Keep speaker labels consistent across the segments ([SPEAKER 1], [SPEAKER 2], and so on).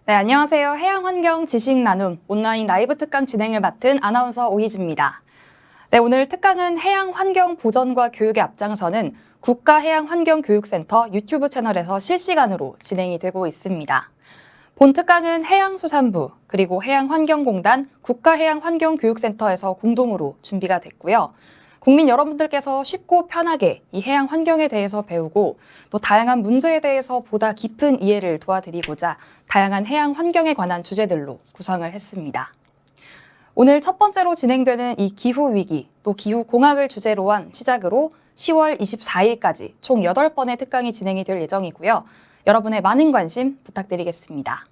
[SPEAKER 1] 네, 안녕하세요. 해양환경 지식나눔 온라인 라이브 특강 진행을 맡은 아나운서 오희지입니다. 네, 오늘 특강은 해양환경 보전과 교육에 앞장서는 국가해양환경교육센터 유튜브 채널에서 실시간으로 진행이 되고 있습니다. 본 특강은 해양수산부 그리고 해양환경공단 국가해양환경교육센터에서 공동으로 준비가 됐고요. 국민 여러분들께서 쉽고 편하게 이 해양 환경에 대해서 배우고 또 다양한 문제에 대해서 보다 깊은 이해를 도와드리고자 다양한 해양 환경에 관한 주제들로 구성을 했습니다. 오늘 첫 번째로 진행되는 이 기후위기 또 기후공학을 지제로 한 시작으로 10월 24일까지 총 8번의 특강이 진행이 될 예정이고요. 여러분의 많은 관심 부탁드리겠습니다.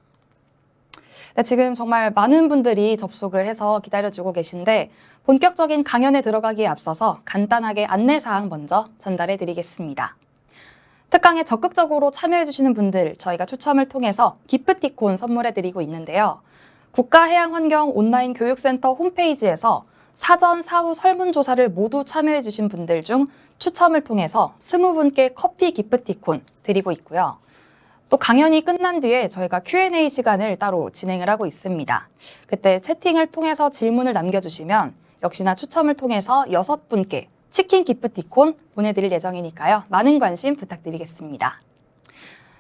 [SPEAKER 1] 네, 지금 정말 많은 분들이 접속을 해서 기다려주고 계신데 본격적인 강연에 들어가기에 앞서서 간단하게 안내사항 먼저 전달해 드리겠습니다. 특강에 적극적으로 참여해 주시는 분들 저희가 추첨을 통해서 기프티콘 선물해 드리고 있는데요. 국가해양환경 온라인 교육센터 홈페이지에서 사전, 사후 설문조사를 모두 참여해 주신 분들 중 추첨을 통해서 20분께 커피 기프티콘 드리고 있고요. 또 강연이 끝난 뒤에 저희가 Q&A 시간을 따로 진행을 하고 있습니다. 그때 채팅을 통해서 질문을 남겨주시면 역시나 추첨을 통해서 6분께 치킨 기프티콘 보내드릴 예정이니까요. 많은 관심 부탁드리겠습니다.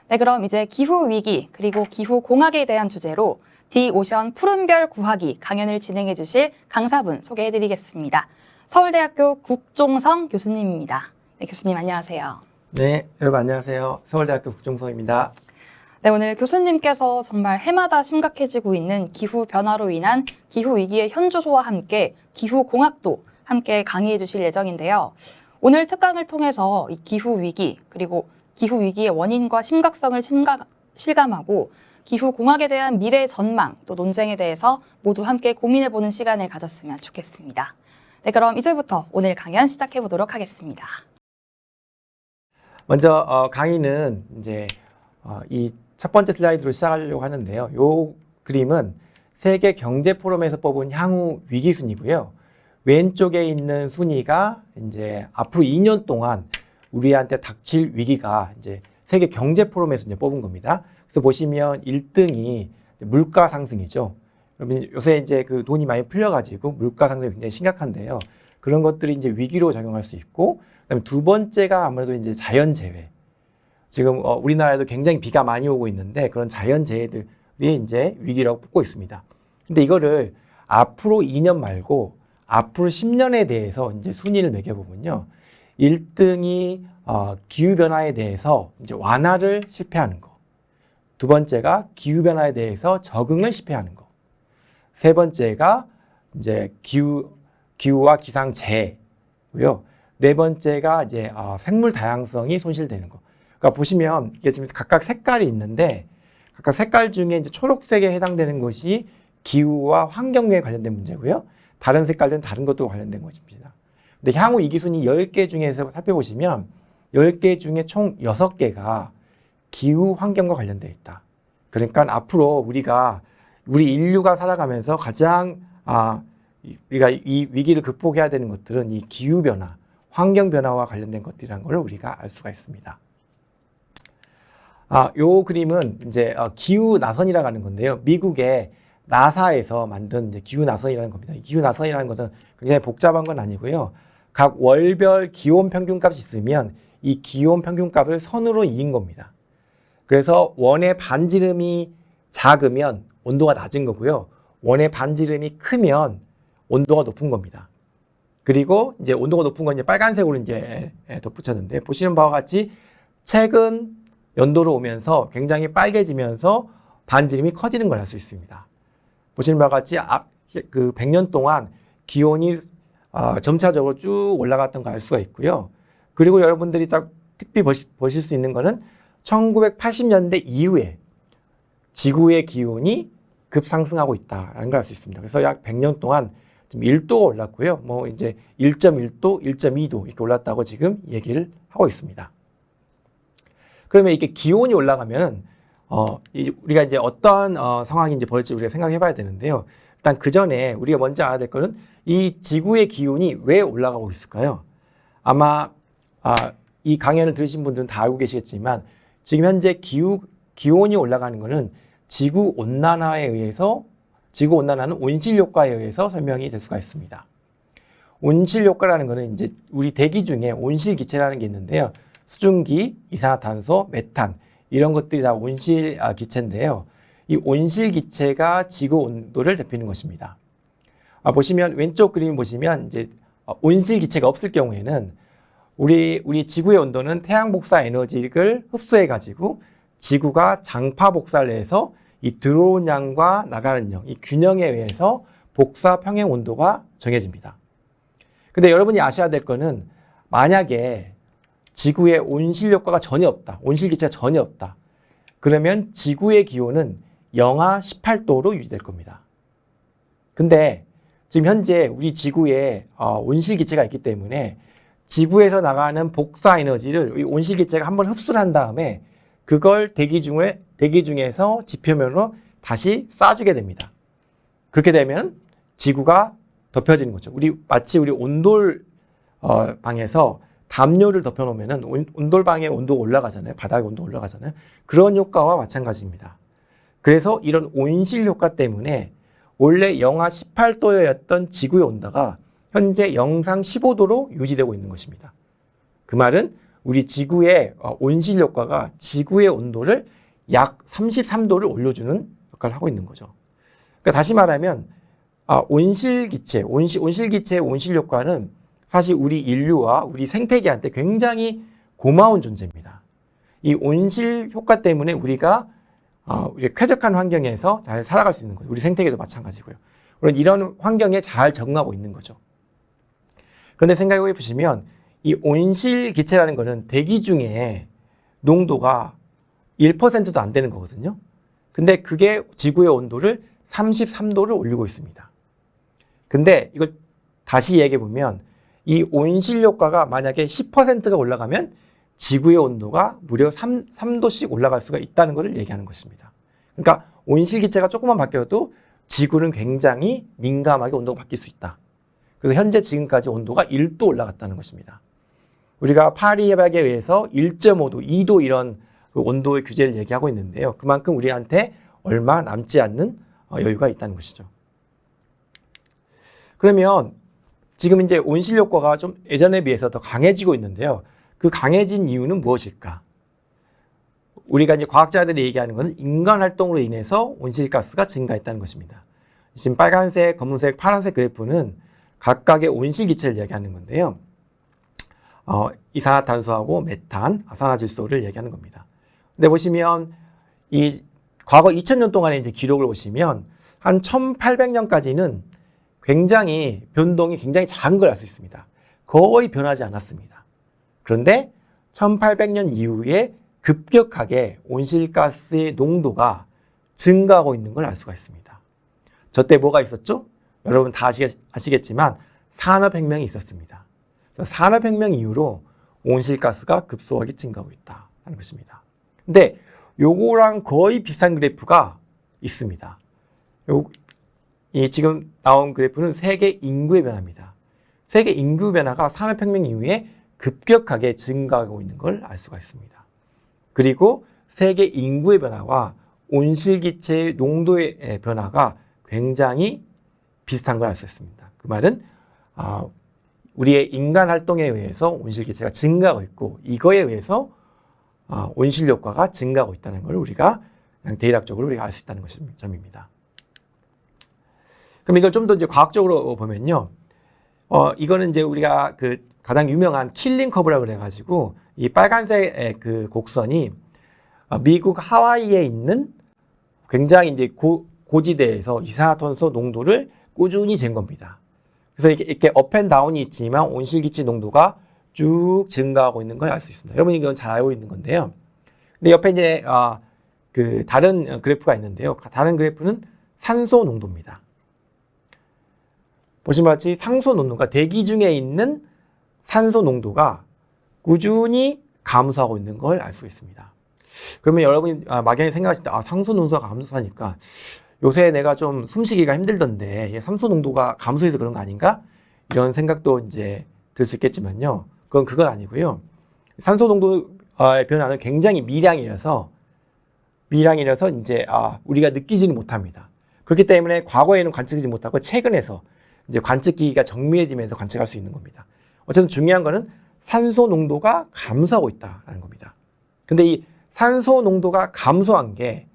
[SPEAKER 1] 네, 그럼 이제 기후위기 그리고 기후공학에 대한 주제로 디오션 푸른별 구하기 강연을 진행해 주실 강사분 소개해드리겠습니다. 서울대학교 국종성 교수님입니다. 네, 교수님 안녕하세요.
[SPEAKER 2] 네, 여러분 안녕하세요. 서울대학교 국종성입니다.
[SPEAKER 1] 네, 오늘 교수님께서 정말 해마다 심각해지고 있는 기후변화로 인한 기후위기의 현주소와 함께 기후공학도 함께 강의해 주실 예정인데요. 오늘 특강을 통해서 이 기후위기 그리고 기후위기의 원인과 심각성을 실감하고 기후공학에 대한 미래 전망 또 논쟁에 대해서 모두 함께 고민해보는 시간을 가졌으면 좋겠습니다. 네, 그럼 이제부터 오늘 강연 시작해 보도록 하겠습니다.
[SPEAKER 2] 먼저 강의는 이제 이 첫 번째 슬라이드로 시작하려고 하는데요. 이 그림은 세계 경제 포럼에서 뽑은 향후 위기 순위고요. 왼쪽에 있는 순위가 이제 앞으로 2년 동안 우리한테 닥칠 위기가 이제 세계 경제 포럼에서 이제 뽑은 겁니다. 그래서 보시면 1등이 물가 상승이죠. 여러분 요새 이제 그 돈이 많이 풀려가지고 물가 상승이 굉장히 심각한데요. 그런 것들이 이제 위기로 작용할 수 있고, 그다음에 두 번째가 아무래도 이제 자연재해. 지금 우리나라에도 굉장히 비가 많이 오고 있는데 그런 자연재해들이 이제 위기라고 뽑고 있습니다. 근데 이거를 앞으로 2년 말고 앞으로 10년에 대해서 이제 순위를 매겨보면요. 1등이 기후변화에 대해서 이제 완화를 실패하는 거. 두 번째가 기후변화에 대해서 적응을 실패하는 거. 세 번째가 이제 기후와 기상재해고요. 네 번째가 이제 생물 다양성이 손실되는 거. 그러니까 보시면 이게 지금 각각 색깔이 있는데 각각 색깔 중에 이제 초록색에 해당되는 것이 기후와 환경에 관련된 문제고요. 다른 색깔들은 다른 것도 관련된 것입니다. 근데 향후 이기순위 10개 중에서 살펴보시면 10개 중에 총 6개가 기후 환경과 관련되어 있다. 그러니까 앞으로 우리 인류가 살아가면서 가장 우리가 이 위기를 극복해야 되는 것들은 이 기후 변화, 환경 변화와 관련된 것들이라는 걸 우리가 알 수가 있습니다. 요 그림은 이제 기후 나선이라고 하는 건데요. 미국의 나사에서 만든 이제 기후 나선이라는 겁니다. 이 기후 나선이라는 것은 굉장히 복잡한 건 아니고요. 각 월별 기온 평균값이 있으면 이 기온 평균값을 선으로 이은 겁니다. 그래서 원의 반지름이 작으면 온도가 낮은 거고요. 원의 반지름이 크면 온도가 높은 겁니다. 그리고 이제 온도가 높은 건 이제 빨간색으로 이제 덧붙였는데 보시는 바와 같이 최근 연도로 오면서 굉장히 빨개지면서 반지름이 커지는 걸 알 수 있습니다. 보시는 바와 같이 그 100년 동안 기온이 점차적으로 쭉 올라갔던 걸 알 수가 있고요. 그리고 여러분들이 딱 특히 보실 수 있는 거는 1980년대 이후에 지구의 기온이 급상승하고 있다는 걸 알 수 있습니다. 그래서 약 100년 동안 지금 1도가 올랐고요. 뭐 이제 1.1도, 1.2도 이렇게 올랐다고 지금 얘기를 하고 있습니다. 그러면 이게 기온이 올라가면은 우리가 이제 어떠한 상황이 이제 벌어질지 우리가 생각해 봐야 되는데요. 일단 그 전에 우리가 먼저 알아야 될 거는 이 지구의 기온이 왜 올라가고 있을까요? 아마 이 강연을 들으신 분들은 다 알고 계시겠지만 지금 현재 기온이 올라가는 거는 지구 온난화에 의해서 지구 온난화는 온실 효과에 의해서 설명이 될 수가 있습니다. 온실 효과라는 것은 이제 우리 대기 중에 온실 기체라는 게 있는데요. 수증기, 이산화탄소, 메탄 이런 것들이 다 온실 기체인데요. 이 온실 기체가 지구 온도를 대표하는 것입니다. 보시면 왼쪽 그림 보시면 이제 온실 기체가 없을 경우에는 우리 지구의 온도는 태양 복사 에너지를 흡수해 가지고 지구가 장파 복사를 해서 이 들어온 양과 나가는 양, 이 균형에 의해서 복사 평행 온도가 정해집니다. 근데 여러분이 아셔야 될 거는 만약에 지구에 온실 효과가 전혀 없다. 온실 기체가 전혀 없다. 그러면 지구의 기온은 영하 18도로 유지될 겁니다. 근데 지금 현재 우리 지구에 온실 기체가 있기 때문에 지구에서 나가는 복사 에너지를 이 온실 기체가 한번 흡수를 한 다음에 그걸 대기 중에서 지표면으로 다시 쏴주게 됩니다. 그렇게 되면 지구가 덮여지는 거죠. 마치 우리 온돌 방에서 담요를 덮여놓으면 온돌방의 온도가 올라가잖아요. 바닥의 온도가 올라가잖아요. 그런 효과와 마찬가지입니다. 그래서 이런 온실 효과 때문에 원래 영하 18도였던 지구의 온도가 현재 영상 15도로 유지되고 있는 것입니다. 그 말은 우리 지구의 온실 효과가 지구의 온도를 약 33도를 올려주는 역할을 하고 있는 거죠. 그러니까 다시 말하면 온실 기체의 온실 효과는 사실 우리 인류와 우리 생태계한테 굉장히 고마운 존재입니다. 이 온실 효과 때문에 우리가 쾌적한 환경에서 잘 살아갈 수 있는 거죠. 우리 생태계도 마찬가지고요. 물론 이런 환경에 잘 적응하고 있는 거죠. 그런데 생각해 보시면 이 온실 기체라는 거는 대기 중에 농도가 1%도 안 되는 거거든요. 근데 그게 지구의 온도를 33도를 올리고 있습니다. 근데 이걸 다시 얘기해 보면 이 온실 효과가 만약에 10%가 올라가면 지구의 온도가 무려 3도씩 올라갈 수가 있다는 것을 얘기하는 것입니다. 그러니까 온실 기체가 조금만 바뀌어도 지구는 굉장히 민감하게 온도가 바뀔 수 있다. 그래서 현재 지금까지 온도가 1도 올라갔다는 것입니다. 우리가 파리 협약에 의해서 1.5도, 2도 이런 그 온도의 규제를 얘기하고 있는데요. 그만큼 우리한테 얼마 남지 않는 여유가 있다는 것이죠. 그러면 지금 이제 온실 효과가 좀 예전에 비해서 더 강해지고 있는데요. 그 강해진 이유는 무엇일까? 우리가 이제 과학자들이 얘기하는 것은 인간 활동으로 인해서 온실가스가 증가했다는 것입니다. 지금 빨간색, 검은색, 파란색 그래프는 각각의 온실 기체를 얘기하는 건데요. 이산화탄소하고 메탄, 아산화질소를 얘기하는 겁니다. 근데 보시면 이 과거 2000년 동안의 이제 기록을 보시면 한 1800년까지는 굉장히 변동이 굉장히 작은 걸 알 수 있습니다. 거의 변하지 않았습니다. 그런데 1800년 이후에 급격하게 온실가스의 농도가 증가하고 있는 걸 알 수가 있습니다. 저때 뭐가 있었죠? 여러분 다 아시겠지만 산업혁명이 있었습니다. 산업혁명 이후로 온실가스가 급속하게 증가하고 있다는 것입니다. 근데 요거랑 거의 비슷한 그래프가 있습니다. 이 지금 나온 그래프는 세계 인구의 변화입니다. 세계 인구 변화가 산업혁명 이후에 급격하게 증가하고 있는 걸 알 수가 있습니다. 그리고 세계 인구의 변화와 온실기체의 농도의 변화가 굉장히 비슷한 걸 알 수 있습니다. 그 말은 우리의 인간 활동에 의해서 온실기체가 증가하고 있고 이거에 의해서 온실 효과가 증가하고 있다는 걸 우리가 그냥 대략적으로 우리가 알 수 있다는 점입니다. 그럼 이걸 좀 더 이제 과학적으로 보면요. 이거는 이제 우리가 그 가장 유명한 킬링 커브라고 그래가지고 이 빨간색 그 곡선이 미국 하와이에 있는 굉장히 이제 고지대에서 이산화탄소 농도를 꾸준히 잰 겁니다. 그래서 이렇게 업앤다운이 있지만 온실기체 농도가 쭉 증가하고 있는 걸 알 수 있습니다. 여러분이 이건 잘 알고 있는 건데요. 근데 옆에 이제 그 다른 그래프가 있는데요. 다른 그래프는 산소 농도입니다. 보시면 같이 산소 농도가 대기 중에 있는 산소 농도가 꾸준히 감소하고 있는 걸 알 수 있습니다. 그러면 여러분이 막연히 생각하실 때 산소 농도가 감소하니까 요새 내가 좀 숨쉬기가 힘들던데 산소 농도가 감소해서 그런 거 아닌가? 이런 생각도 이제 들 수 있겠지만요. 그건 아니고요. 산소 농도의 변화는 굉장히 미량이라서 미량이라서 이제 우리가 느끼지는 못합니다. 그렇기 때문에 과거에는 관측하지 못하고 최근에서 이제 관측기기가 정밀해지면서 관측할 수 있는 겁니다. 어쨌든 중요한 거는 산소 농도가 감소하고 있다는 겁니다. 근데 이 산소 농도가 감소한 게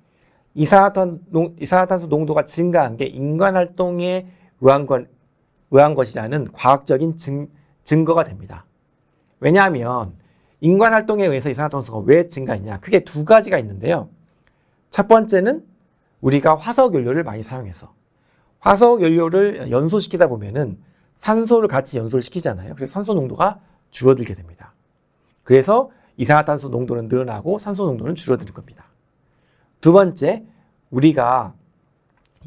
[SPEAKER 2] 이산화탄소 농도가 증가한 게 인간 활동에 의한 것이라는 과학적인 증거가 됩니다. 왜냐하면 인간 활동에 의해서 이산화탄소가 왜 증가했냐? 크게 두 가지가 있는데요. 첫 번째는 우리가 화석연료를 많이 사용해서 화석연료를 연소시키다 보면은 산소를 같이 연소를 시키잖아요. 그래서 산소 농도가 줄어들게 됩니다. 그래서 이산화탄소 농도는 늘어나고 산소 농도는 줄어드는 겁니다. 두 번째, 우리가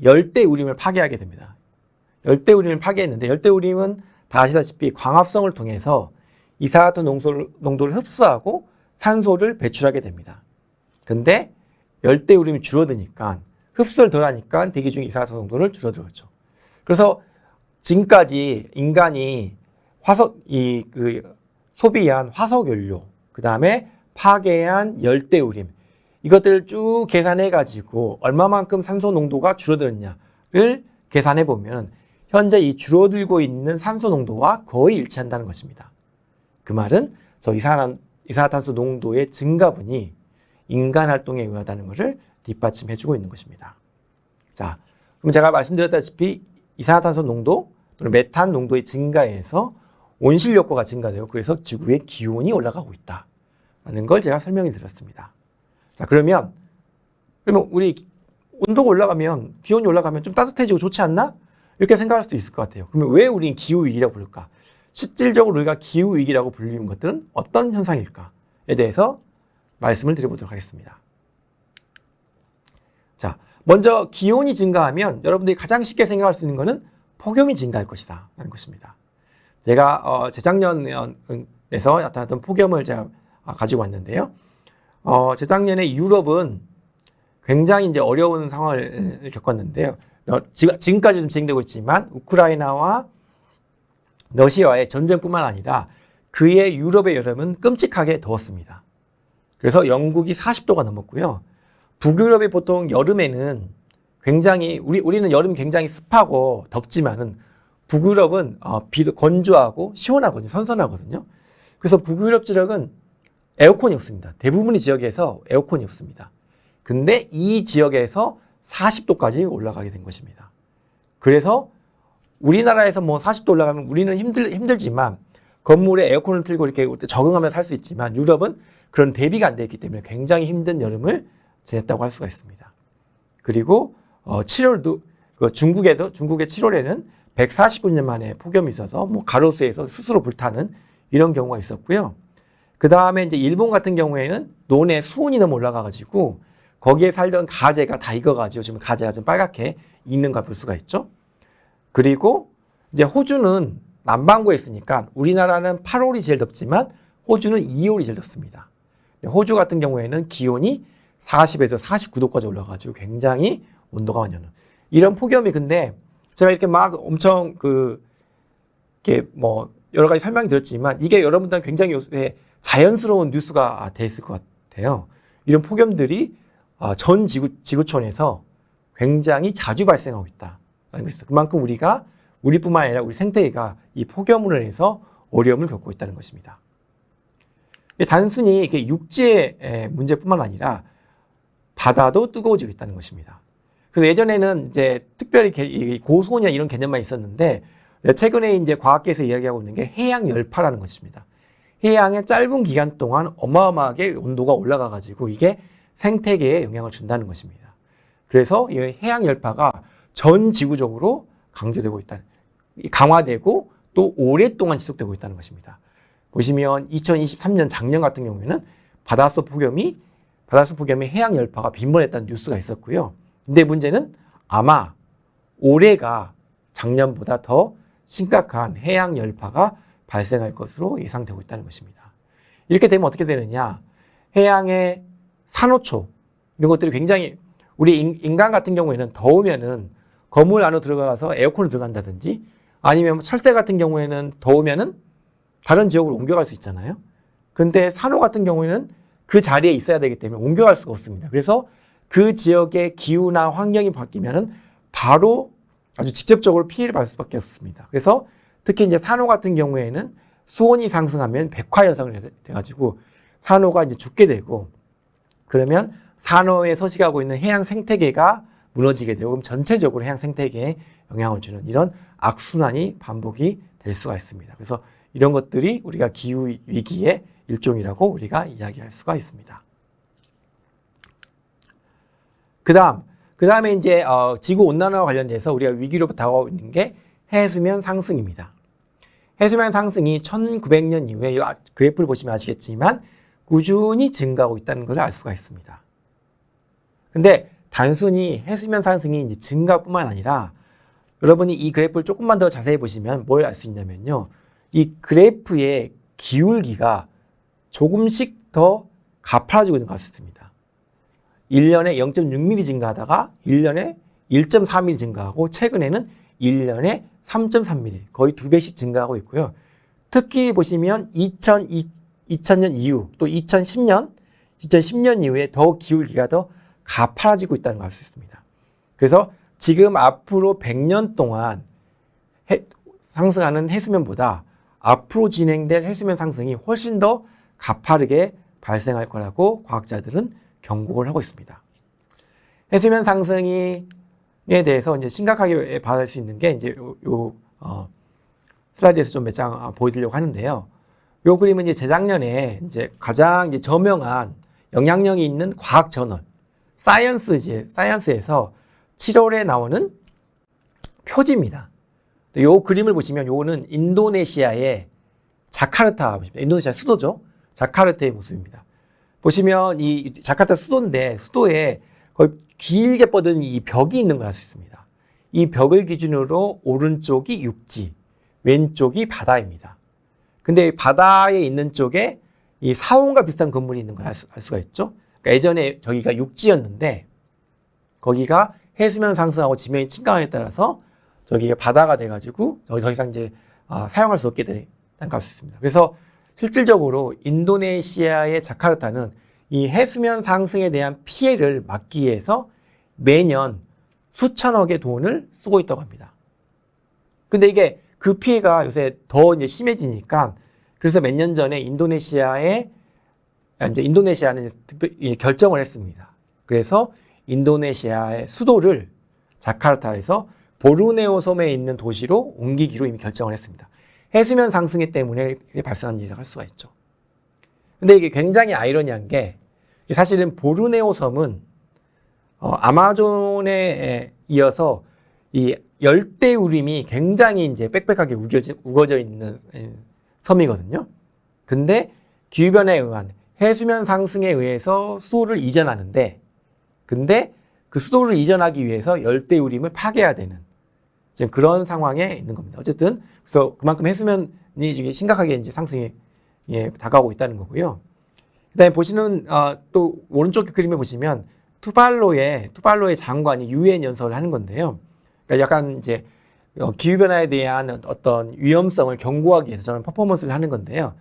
[SPEAKER 2] 열대우림을 파괴하게 됩니다. 열대우림을 파괴했는데 열대우림은 다 아시다시피 광합성을 통해서 이산화탄소 농도를 흡수하고 산소를 배출하게 됩니다. 근데 열대우림이 줄어드니까 흡수를 덜 하니까 대기 중 이산화탄소 농도를 줄어들었죠. 그래서 지금까지 인간이 소비한 화석연료, 그 다음에 파괴한 열대우림, 이것들을 쭉 계산해 가지고 얼마만큼 산소 농도가 줄어들었냐를 계산해 보면 현재 이 줄어들고 있는 산소 농도와 거의 일치한다는 것입니다. 그 말은 저 이산화탄소 농도의 증가분이 인간 활동에 의하다는 것을 뒷받침해 주고 있는 것입니다. 자, 그럼 제가 말씀드렸다시피 이산화탄소 농도 또는 메탄 농도의 증가에서 온실효과가 증가되고 그래서 지구의 기온이 올라가고 있다라는 걸 제가 설명해 드렸습니다. 자, 그러면 우리 온도가 올라가면 기온이 올라가면 좀 따뜻해지고 좋지 않나? 이렇게 생각할 수도 있을 것 같아요. 그러면 왜 우리는 기후위기라고 부를까? 실질적으로 우리가 기후위기라고 불리는 것들은 어떤 현상일까에 대해서 말씀을 드려보도록 하겠습니다. 자, 먼저 기온이 증가하면 여러분들이 가장 쉽게 생각할 수 있는 것은 폭염이 증가할 것이다 라는 것입니다. 제가 재작년에서 나타났던 폭염을 제가 가지고 왔는데요. 재작년에 유럽은 굉장히 이제 어려운 상황을 겪었는데요. 지금까지 좀 진행되고 있지만 우크라이나와 러시아와의 전쟁뿐만 아니라 그해 유럽의 여름은 끔찍하게 더웠습니다. 그래서 영국이 40도가 넘었고요. 북유럽이 보통 여름에는 굉장히 우리는 여름 굉장히 습하고 덥지만은 북유럽은 비도 건조하고 시원하거든요. 선선하거든요. 그래서 북유럽 지역은 에어컨이 없습니다. 대부분의 지역에서 에어컨이 없습니다. 근데 이 지역에서 40도까지 올라가게 된 것입니다. 그래서 우리나라에서 뭐 40도 올라가면 우리는 힘들지만 건물에 에어컨을 틀고 이렇게 적응하면서 살 수 있지만 유럽은 그런 대비가 안 되어 있기 때문에 굉장히 힘든 여름을 지냈다고 할 수가 있습니다. 그리고 7월도 중국의 7월에는 149년 만에 폭염이 있어서 뭐 가로수에서 스스로 불타는 이런 경우가 있었고요. 그 다음에 이제 일본 같은 경우에는 논에 수온이 너무 올라가가지고 거기에 살던 가재가 다 익어가지고 지금 가재가 좀 빨갛게 익는 걸 볼 수가 있죠. 그리고 이제 호주는 남반구에 있으니까 우리나라는 8월이 제일 덥지만 호주는 2월이 제일 덥습니다. 호주 같은 경우에는 기온이 40에서 49도까지 올라가지고 굉장히 온도가 완연한 이런 폭염이 근데 제가 이렇게 막 엄청 이렇게 뭐 여러 가지 설명이 드렸지만 이게 여러분들은 굉장히 요새 자연스러운 뉴스가 돼 있을 것 같아요. 이런 폭염들이 전 지구촌에서 굉장히 자주 발생하고 있다는 것입니다. 그만큼 우리뿐만 아니라 우리 생태계가 이 폭염으로 인해서 어려움을 겪고 있다는 것입니다. 단순히 이게 육지의 문제뿐만 아니라 바다도 뜨거워지고 있다는 것입니다. 그래서 예전에는 이제 특별히 고수온이나 이런 개념만 있었는데 최근에 이제 과학계에서 이야기하고 있는 게 해양 열파라는 것입니다. 해양의 짧은 기간 동안 어마어마하게 온도가 올라가가지고 이게 생태계에 영향을 준다는 것입니다. 그래서 이 해양 열파가 전 지구적으로 강조되고 있다는, 강화되고 또 오랫동안 지속되고 있다는 것입니다. 보시면 2023년 작년 같은 경우에는 바닷속 폭염이 해양 열파가 빈번했다는 뉴스가 있었고요. 근데 문제는 아마 올해가 작년보다 더 심각한 해양 열파가 발생할 것으로 예상되고 있다는 것입니다. 이렇게 되면 어떻게 되느냐? 해양의 산호초 이런 것들이 굉장히 우리 인간 같은 경우에는 더우면은 건물 안으로 들어가서 에어컨을 들어간다든지 아니면 철새 같은 경우에는 더우면은 다른 지역으로 옮겨갈 수 있잖아요. 근데 산호 같은 경우에는 그 자리에 있어야 되기 때문에 옮겨갈 수가 없습니다. 그래서 그 지역의 기후나 환경이 바뀌면은 바로 아주 직접적으로 피해를 받을 수밖에 없습니다. 그래서 특히 이제 산호 같은 경우에는 수온이 상승하면 백화 현상이 돼가지고 산호가 이제 죽게 되고, 그러면 산호에 서식하고 있는 해양 생태계가 무너지게 되고, 그럼 전체적으로 해양 생태계에 영향을 주는 이런 악순환이 반복이 될 수가 있습니다. 그래서 이런 것들이 우리가 기후 위기의 일종이라고 우리가 이야기할 수가 있습니다. 그 다음에 이제 지구 온난화와 관련돼서 우리가 위기로 다가오고 있는 게 해수면 상승입니다. 해수면 상승이 1900년 이후에 이 그래프를 보시면 아시겠지만 꾸준히 증가하고 있다는 것을 알 수가 있습니다. 근데 단순히 해수면 상승이 이제 증가뿐만 아니라, 여러분이 이 그래프를 조금만 더 자세히 보시면 뭘 알 수 있냐면요, 이 그래프의 기울기가 조금씩 더 가파라지고 있는 걸 알 수 있습니다. 1년에 0.6mm 증가하다가 1년에 1.4mm 증가하고, 최근에는 1년에 3.3mm, 거의 2배씩 증가하고 있고요. 특히 보시면 2000년 이후, 또 2010년 이후에 더 기울기가 더 가파라지고 있다는 걸 알 수 있습니다. 그래서 지금 앞으로 100년 동안 상승하는 해수면보다 앞으로 진행될 해수면 상승이 훨씬 더 가파르게 발생할 거라고 과학자들은 경고를 하고 있습니다. 해수면 상승에 대해서 이제 심각하게 받을 수 있는 게 이제 슬라이드에서 좀 몇 장 보여드리려고 하는데요. 요 그림은 이제 재작년에 이제 가장 이제 저명한 영향력이 있는 과학 저널 사이언스에서 7월에 나오는 표지입니다. 요 그림을 보시면 요거는 인도네시아의 자카르타 보십니다. 인도네시아 수도죠. 자카르타의 모습입니다. 보시면 이 자카르타 수도인데 수도에 거의 길게 뻗은 이 벽이 있는 걸 알 수 있습니다. 이 벽을 기준으로 오른쪽이 육지, 왼쪽이 바다입니다. 근데 바다에 있는 쪽에 이 사원과 비슷한 건물이 있는 걸 알 수가 있죠. 그러니까 예전에 저기가 육지였는데 거기가 해수면 상승하고 지면이 침강에 따라서 저기가 바다가 돼가지고 더 이상 이제 사용할 수 없게 된다는 걸 알 수 있습니다. 그래서 실질적으로 인도네시아의 자카르타는 이 해수면 상승에 대한 피해를 막기 위해서 매년 수천억의 돈을 쓰고 있다고 합니다. 근데 이게 그 피해가 요새 더 이제 심해지니까, 그래서 몇 년 전에 인도네시아는 결정을 했습니다. 그래서 인도네시아의 수도를 자카르타에서 보르네오 섬에 있는 도시로 옮기기로 이미 결정을 했습니다. 해수면 상승 때문에 발생한 일이라고 할 수가 있죠. 근데 이게 굉장히 아이러니한 게, 사실은 보르네오 섬은 아마존에 이어서 이 열대우림이 굉장히 이제 빽빽하게 우거져 있는 섬이거든요. 근데 기후변화에 의한 해수면 상승에 의해서 수도를 이전하는데, 근데 그 수도를 이전하기 위해서 열대우림을 파괴해야 되는 지금 그런 상황에 있는 겁니다. 어쨌든 그래서 그만큼 해수면이 심각하게 이제 상승이 다가오고 있다는 거고요. 그다음에 보시는 또 오른쪽 그림에 보시면 투발로의 장관이 유엔 연설을 하는 건데요. 그러니까 약간 이제 기후변화에 대한 어떤 위험성을 경고하기 위해서 저는 퍼포먼스를 하는 건데요.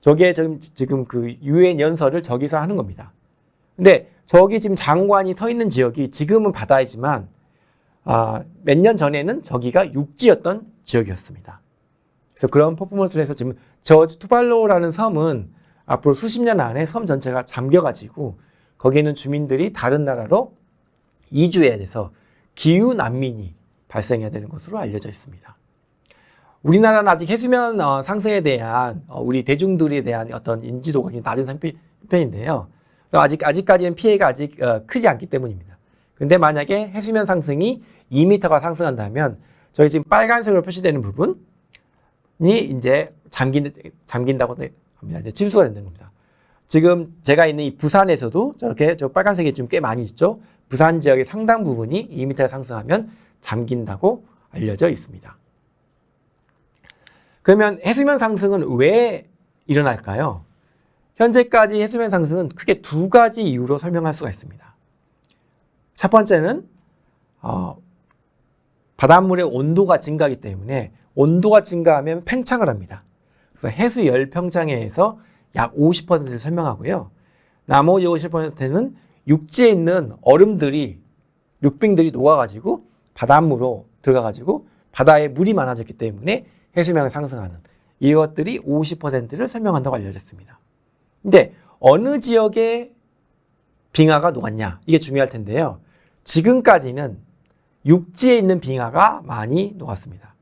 [SPEAKER 2] 저게 지금 그 유엔 연설을 저기서 하는 겁니다. 근데 저기 지금 장관이 서 있는 지역이 지금은 바다이지만 몇 년 전에는 저기가 육지였던 지역이었습니다. 그래서 그런 퍼포먼스를 해서 지금 저 투발로라는 섬은 앞으로 수십 년 안에 섬 전체가 잠겨가지고 거기에 있는 주민들이 다른 나라로 이주해야 돼서 기후 난민이 발생해야 되는 것으로 알려져 있습니다. 우리나라는 아직 해수면 상승에 대한 우리 대중들에 대한 어떤 인지도가 굉장히 낮은 편인데요. 아직까지는 피해가 아직 크지 않기 때문입니다. 근데 만약에 해수면 상승이 2m가 상승한다면 저희 지금 빨간색으로 표시되는 부분이 이제 잠긴다고 합니다. 이제 침수가 된다는 겁니다. 지금 제가 있는 이 부산에서도 저렇게 저 빨간색이 좀 꽤 많이 있죠. 부산 지역의 상당 부분이 2m 상승하면 잠긴다고 알려져 있습니다. 그러면 해수면 상승은 왜 일어날까요? 현재까지 해수면 상승은 크게 두 가지 이유로 설명할 수가 있습니다. 첫 번째는 바닷물의 온도가 증가하기 때문에 온도가 증가하면 팽창을 합니다. 그래서 해수 열 평창에 의해서 약 50%를 설명하고요. 나머지 50%는 육지에 있는 얼음들이, 육빙들이 녹아가지고 바닷물로 들어가가지고 바다에 물이 많아졌기 때문에 해수면이 상승하는 이것들이 50%를 설명한다고 알려졌습니다. 근데 어느 지역에 빙하가 녹았냐? 이게 중요할 텐데요. 지금까지는 육지에 있는 빙하가 많이 녹았습니다.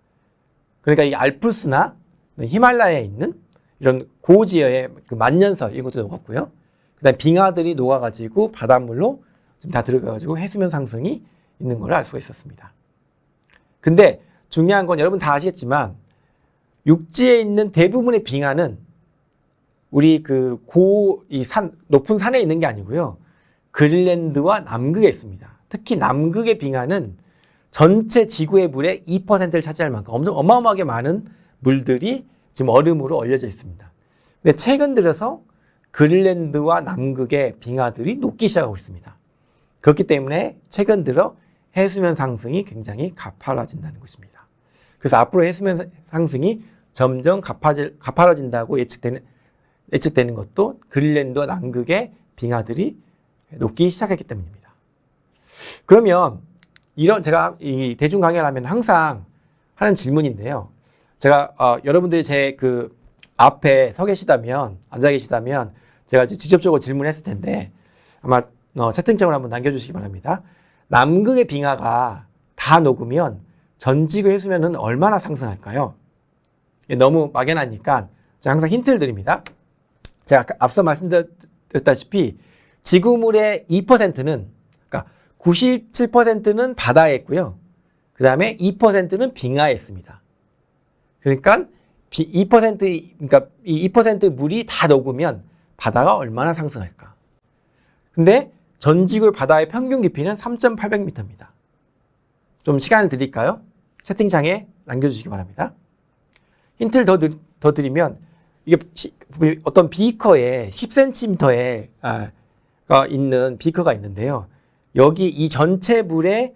[SPEAKER 2] 그러니까 이 알프스나 히말라야에 있는 이런 고지역의 그 만년설 이런 것도 녹았고요. 그다음 빙하들이 녹아가지고 바닷물로 지금 다 들어가가지고 해수면 상승이 있는 걸 알 수가 있었습니다. 근데 중요한 건 여러분 다 아시겠지만 육지에 있는 대부분의 빙하는 우리 그 높은 산에 있는 게 아니고요. 그린란드와 남극에 있습니다. 특히 남극의 빙하는 전체 지구의 물의 2%를 차지할 만큼 엄청 어마어마하게 많은 물들이 지금 얼음으로 얼려져 있습니다. 근데 최근 들어서 그린란드와 남극의 빙하들이 녹기 시작하고 있습니다. 그렇기 때문에 최근 들어 해수면 상승이 굉장히 가파라진다는 것입니다. 그래서 앞으로 해수면 상승이 점점 가파라진다고 예측되는 것도 그린란드와 남극의 빙하들이 녹기 시작했기 때문입니다. 그러면 제가 이 대중 강의를 하면 항상 하는 질문인데요. 제가 여러분들이 제 그 앞에 앉아 계시다면 제가 직접적으로 질문했을 텐데 아마 채팅창으로 한번 남겨주시기 바랍니다. 남극의 빙하가 다 녹으면 전 지구 해수면은 얼마나 상승할까요? 너무 막연하니까 제가 항상 힌트를 드립니다. 제가 앞서 말씀드렸다시피 지구물의 2%는 그러니까 97%는 바다에 있고요. 그 다음에 2%는 빙하에 있습니다. 그러니까 2% 물이 다 녹으면 바다가 얼마나 상승할까? 근데 전 지구 바다의 평균 깊이는 3,800m입니다. 좀 시간을 드릴까요? 채팅창에 남겨주시기 바랍니다. 힌트를 더 드리면 이게 어떤 비커에 10cm에 있는 비커가 있는데요. 여기 이 전체 물의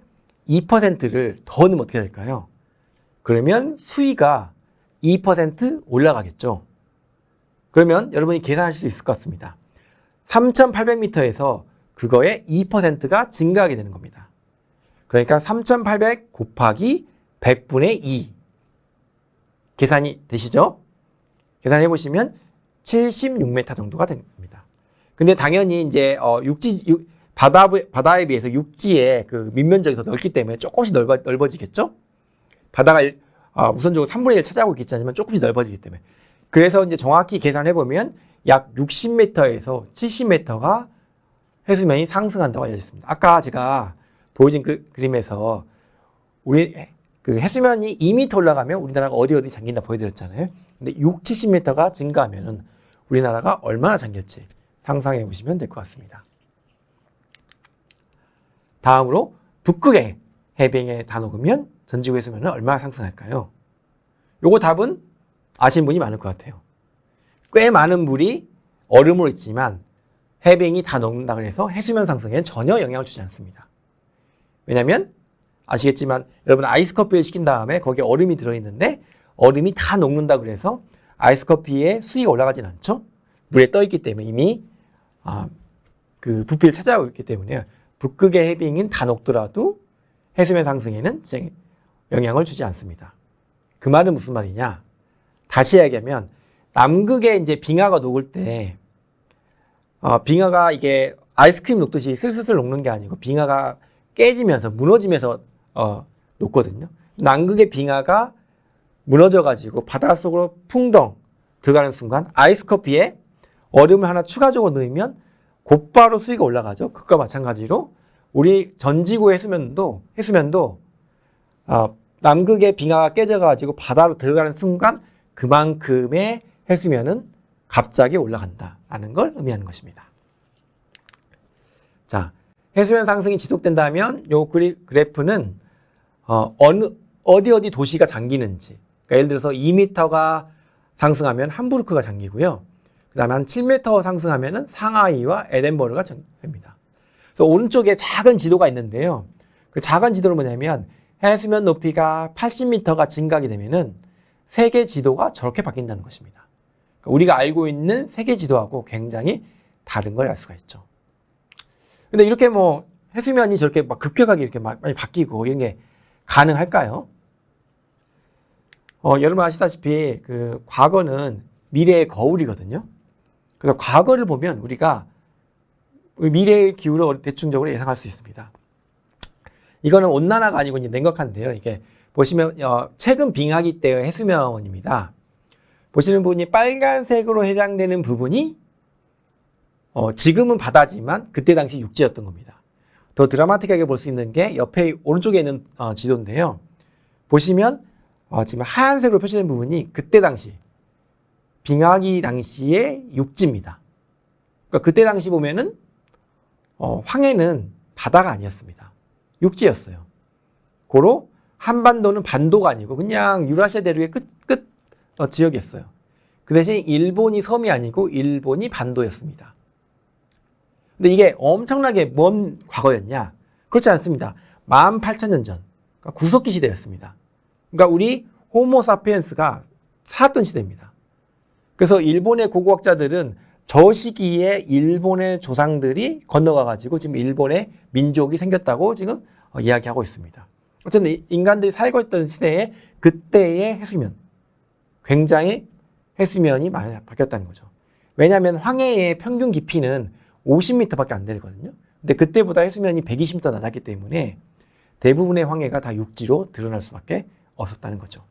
[SPEAKER 2] 2%를 더 넣으면 어떻게 될까요? 그러면 수위가 2% 올라가겠죠. 그러면 여러분이 계산하실 수 있을 것 같습니다. 3,800m에서 그거의 2%가 증가하게 되는 겁니다. 그러니까 3,800 곱하기 100분의 2. 계산이 되시죠? 계산해 보시면 76m 정도가 됩니다. 근데 당연히 이제 바다에 비해서 육지의 그 밑면적이 더 넓기 때문에 조금씩 넓어지겠죠? 바다가 우선적으로 3분의 1 차지하고 있지 않지만 조금씩 넓어지기 때문에. 그래서 이제 정확히 계산해 보면 약 60m에서 70m가 해수면이 상승한다고 알려졌습니다. 아까 제가 보여준 그림에서 우리 그 해수면이 2m 올라가면 우리나라가 어디 잠긴다 보여드렸잖아요. 근데 70m가 증가하면은 우리나라가 얼마나 잠길지 상상해 보시면 될 것 같습니다. 다음으로 북극의 해빙에 다 녹으면 전지구 해수면은 얼마나 상승할까요? 요거 답은 아시는 분이 많을 것 같아요. 꽤 많은 물이 얼음으로 있지만 해빙이 다 녹는다 그래서 해수면 상승에는 전혀 영향을 주지 않습니다. 왜냐하면 아시겠지만 여러분 아이스커피를 시킨 다음에 거기에 얼음이 들어있는데 얼음이 다 녹는다 그래서 아이스커피의 수위가 올라가진 않죠. 물에 떠 있기 때문에 이미 그 부피를 차지하고 있기 때문에 북극의 해빙은 다 녹더라도 해수면 상승에는 영향을 주지 않습니다. 그 말은 무슨 말이냐? 다시 이야기하면 남극에 이제 빙하가 녹을 때 빙하가 이게 아이스크림 녹듯이 슬슬슬 녹는 게 아니고 빙하가 깨지면서 무너지면서 녹거든요. 남극의 빙하가 무너져가지고 바닷속으로 풍덩 들어가는 순간 아이스커피에 얼음을 하나 추가적으로 넣으면 곧바로 수위가 올라가죠. 그것과 마찬가지로 우리 전지구 해수면도 남극의 빙하가 깨져가지고 바다로 들어가는 순간 그만큼의 해수면은 갑자기 올라간다라는 걸 의미하는 것입니다. 자, 해수면 상승이 지속된다면 요 그래프는 어디 도시가 잠기는지, 그러니까 예를 들어서 2m가 상승하면 함부르크가 잠기고요. 그 다음에 한 7m 상승하면 상하이와 에덴버르가 됩니다. 그래서 오른쪽에 작은 지도가 있는데요. 그 작은 지도는 뭐냐면 해수면 높이가 80m가 증가하게 되면은 세계 지도가 저렇게 바뀐다는 것입니다. 그러니까 우리가 알고 있는 세계 지도하고 굉장히 다른 걸 알 수가 있죠. 근데 이렇게 뭐 해수면이 저렇게 막 급격하게 이렇게 많이 바뀌고 이런 게 가능할까요? 여러분 아시다시피 그 과거는 미래의 거울이거든요. 그래서 과거를 보면 우리가 미래의 기후를 대충적으로 예상할 수 있습니다. 이거는 온난화가 아니고 이제 냉각한데요. 이게 보시면 최근 빙하기 때의 해수면입니다. 보시는 부분이 빨간색으로 해당되는 부분이 지금은 바다지만 그때 당시 육지였던 겁니다. 더 드라마틱하게 볼 수 있는 게 옆에 오른쪽에 있는 지도인데요. 보시면 지금 하얀색으로 표시된 부분이 그때 당시 빙하기 당시의 육지입니다. 그러니까 그때 당시 보면은 황해는 바다가 아니었습니다. 육지였어요. 고로 한반도는 반도가 아니고 그냥 유라시아 대륙의 끝 지역이었어요. 그 대신 일본이 섬이 아니고 일본이 반도였습니다. 근데 이게 엄청나게 먼 과거였냐? 그렇지 않습니다. 18,000년 전, 그러니까 구석기 시대였습니다. 그러니까 우리 호모사피엔스가 살았던 시대입니다. 그래서 일본의 고고학자들은 저 시기에 일본의 조상들이 건너가가지고 지금 일본의 민족이 생겼다고 지금 이야기하고 있습니다. 어쨌든 인간들이 살고 있던 시대에 그때의 해수면, 굉장히 해수면이 많이 바뀌었다는 거죠. 왜냐하면 황해의 평균 깊이는 50m밖에 안 되거든요. 근데 그때보다 해수면이 120m 낮았기 때문에 대부분의 황해가 다 육지로 드러날 수밖에 없었다는 거죠.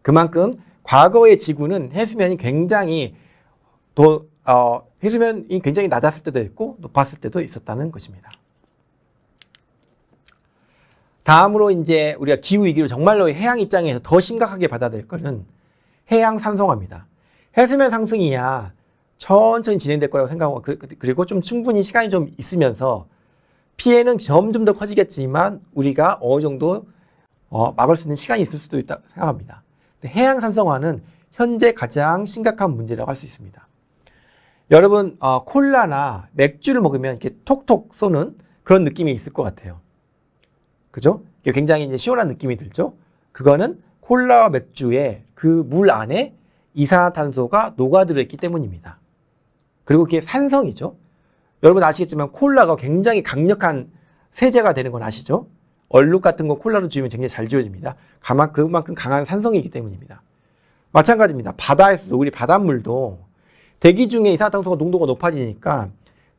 [SPEAKER 2] 그만큼 과거의 지구는 해수면이 굉장히 해수면이 굉장히 낮았을 때도 있고 높았을 때도 있었다는 것입니다. 다음으로 이제 우리가 기후 위기를 정말로 해양 입장에서 더 심각하게 받아들일 것은 해양 산성화입니다. 해수면 상승이야 천천히 진행될 거라고 생각하고 그리고 좀 충분히 시간이 좀 있으면서 피해는 점점 더 커지겠지만 우리가 어느 정도 막을 수 있는 시간이 있을 수도 있다고 생각합니다. 해양 산성화는 현재 가장 심각한 문제라고 할 수 있습니다. 여러분 콜라나 맥주를 먹으면 이렇게 톡톡 쏘는 그런 느낌이 있을 것 같아요. 그죠? 굉장히 이제 시원한 느낌이 들죠? 그거는 콜라와 맥주의 그 물 안에 이산화탄소가 녹아들어 있기 때문입니다. 그리고 그게 산성이죠. 여러분 아시겠지만 콜라가 굉장히 강력한 세제가 되는 건 아시죠? 얼룩 같은 거 콜라로 지우면 굉장히 잘 지워집니다. 그만큼 강한 산성이기 때문입니다. 마찬가지입니다. 바다에서도 우리 바닷물도 대기 중에 이산화탄소 농도가 높아지니까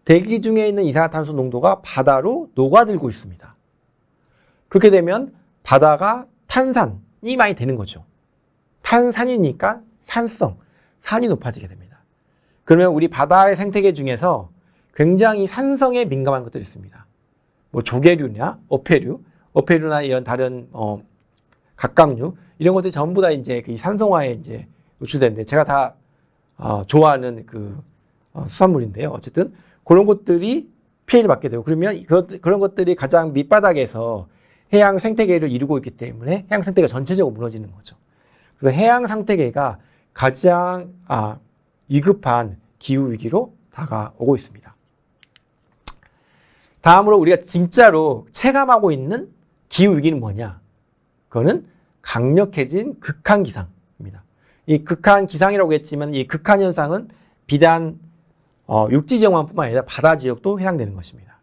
[SPEAKER 2] 대기 중에 있는 이산화탄소 농도가 바다로 녹아들고 있습니다. 그렇게 되면 바다가 탄산이 많이 되는 거죠. 탄산이니까 산성, 산이 높아지게 됩니다. 그러면 우리 바다의 생태계 중에서 굉장히 산성에 민감한 것들이 있습니다. 뭐 조개류냐, 어패류나 이런 다른 갑각류 이런 것들이 전부 다 이제 이 산성화에 이제 노출되는데 제가 다 좋아하는 그 수산물인데요. 어쨌든 그런 것들이 피해를 받게 되고 그러면 그런 것들이 가장 밑바닥에서 해양 생태계를 이루고 있기 때문에 해양 생태계가 전체적으로 무너지는 거죠. 그래서 해양 생태계가 가장 위급한 기후 위기로 다가오고 있습니다. 다음으로 우리가 진짜로 체감하고 있는 기후 위기는 뭐냐? 그거는 강력해진 극한 기상입니다. 이 극한 기상이라고 했지만 이 극한 현상은 비단 육지 지역만뿐만 아니라 바다 지역도 해당되는 것입니다.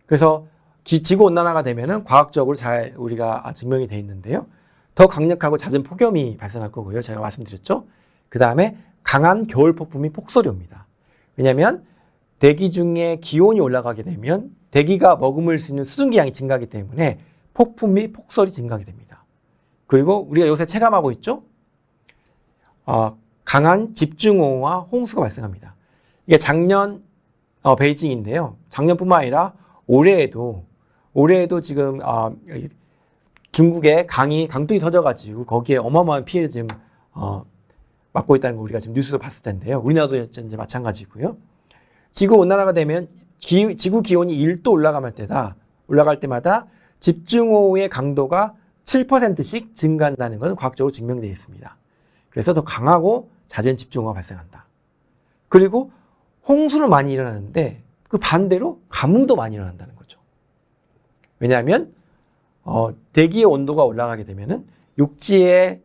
[SPEAKER 2] 그래서 지구 온난화가 되면은 과학적으로 잘 우리가 증명이 되어 있는데요. 더 강력하고 잦은 폭염이 발생할 거고요. 제가 말씀드렸죠. 그 다음에 강한 겨울 폭풍이 폭설이 옵니다. 왜냐하면 대기 중에 기온이 올라가게 되면 대기가 머금을 수 있는 수증기 양이 증가하기 때문에 폭풍 및 폭설이 증가하게 됩니다. 그리고 우리가 요새 체감하고 있죠. 강한 집중호우와 홍수가 발생합니다. 이게 작년 베이징인데요. 작년뿐만 아니라 올해에도 지금 중국에 강둑이 터져가지고 거기에 어마어마한 피해를 지금 맞고 있다는 거 우리가 지금 뉴스로 봤을 텐데요. 우리나라도 이제 마찬가지고요. 지구 온난화가 되면 지구 기온이 1도 올라갈 때마다 집중호우의 강도가 7%씩 증가한다는 것은 과학적으로 증명되어 있습니다. 그래서 더 강하고 잦은 집중호우가 발생한다. 그리고 홍수는 많이 일어나는데 그 반대로 가뭄도 많이 일어난다는 거죠. 왜냐하면 대기의 온도가 올라가게 되면은 육지에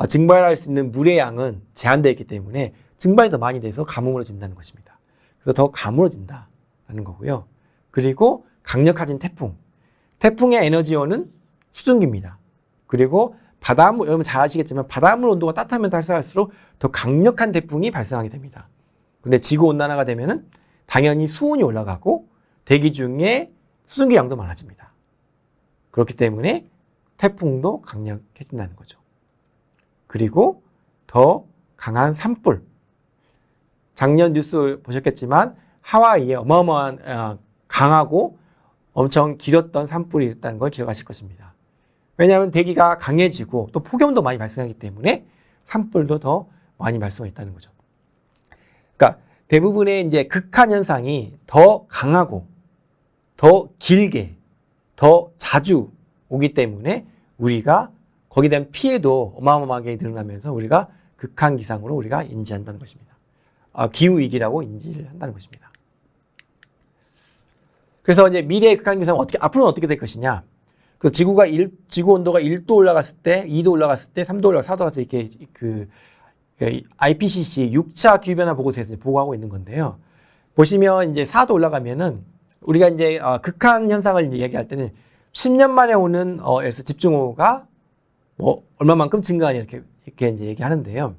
[SPEAKER 2] 증발할 수 있는 물의 양은 제한되어 있기 때문에 증발이 더 많이 돼서 가뭄으로 진다는 것입니다. 그래서 더 가물어진다라는 거고요. 그리고 강력해진 태풍. 태풍의 에너지원은 수증기입니다. 그리고 바닷물, 여러분 잘 아시겠지만 바닷물 온도가 따뜻하면 따뜻할수록 더 강력한 태풍이 발생하게 됩니다. 근데 지구온난화가 되면은 당연히 수온이 올라가고 대기 중에 수증기량도 많아집니다. 그렇기 때문에 태풍도 강력해진다는 거죠. 그리고 더 강한 산불. 작년 뉴스 보셨겠지만 하와이에 어마어마한 강하고 엄청 길었던 산불이 있다는 걸 기억하실 것입니다. 왜냐하면 대기가 강해지고 또 폭염도 많이 발생하기 때문에 산불도 더 많이 발생했다는 거죠. 그러니까 대부분의 이제 극한 현상이 더 강하고 더 길게 더 자주 오기 때문에 우리가 거기에 대한 피해도 어마어마하게 늘어나면서 우리가 극한 기상으로 우리가 인지한다는 것입니다. 기후 위기라고 인지를 한다는 것입니다. 그래서 이제 미래의 극한 기상은 앞으로는 어떻게 될 것이냐? 그 지구 온도가 1도 올라갔을 때, 2도 올라갔을 때, 3도 올라갔을 때, 4도 올라갔을 때 이렇게 그 IPCC 6차 기후변화 보고서에서 보고하고 있는 건데요. 보시면 이제 4도 올라가면은 우리가 이제 극한 현상을 얘기할 때는 10년 만에 오는 에서 집중호우가 뭐 얼마만큼 증가하냐 이렇게 이제 얘기하는데요.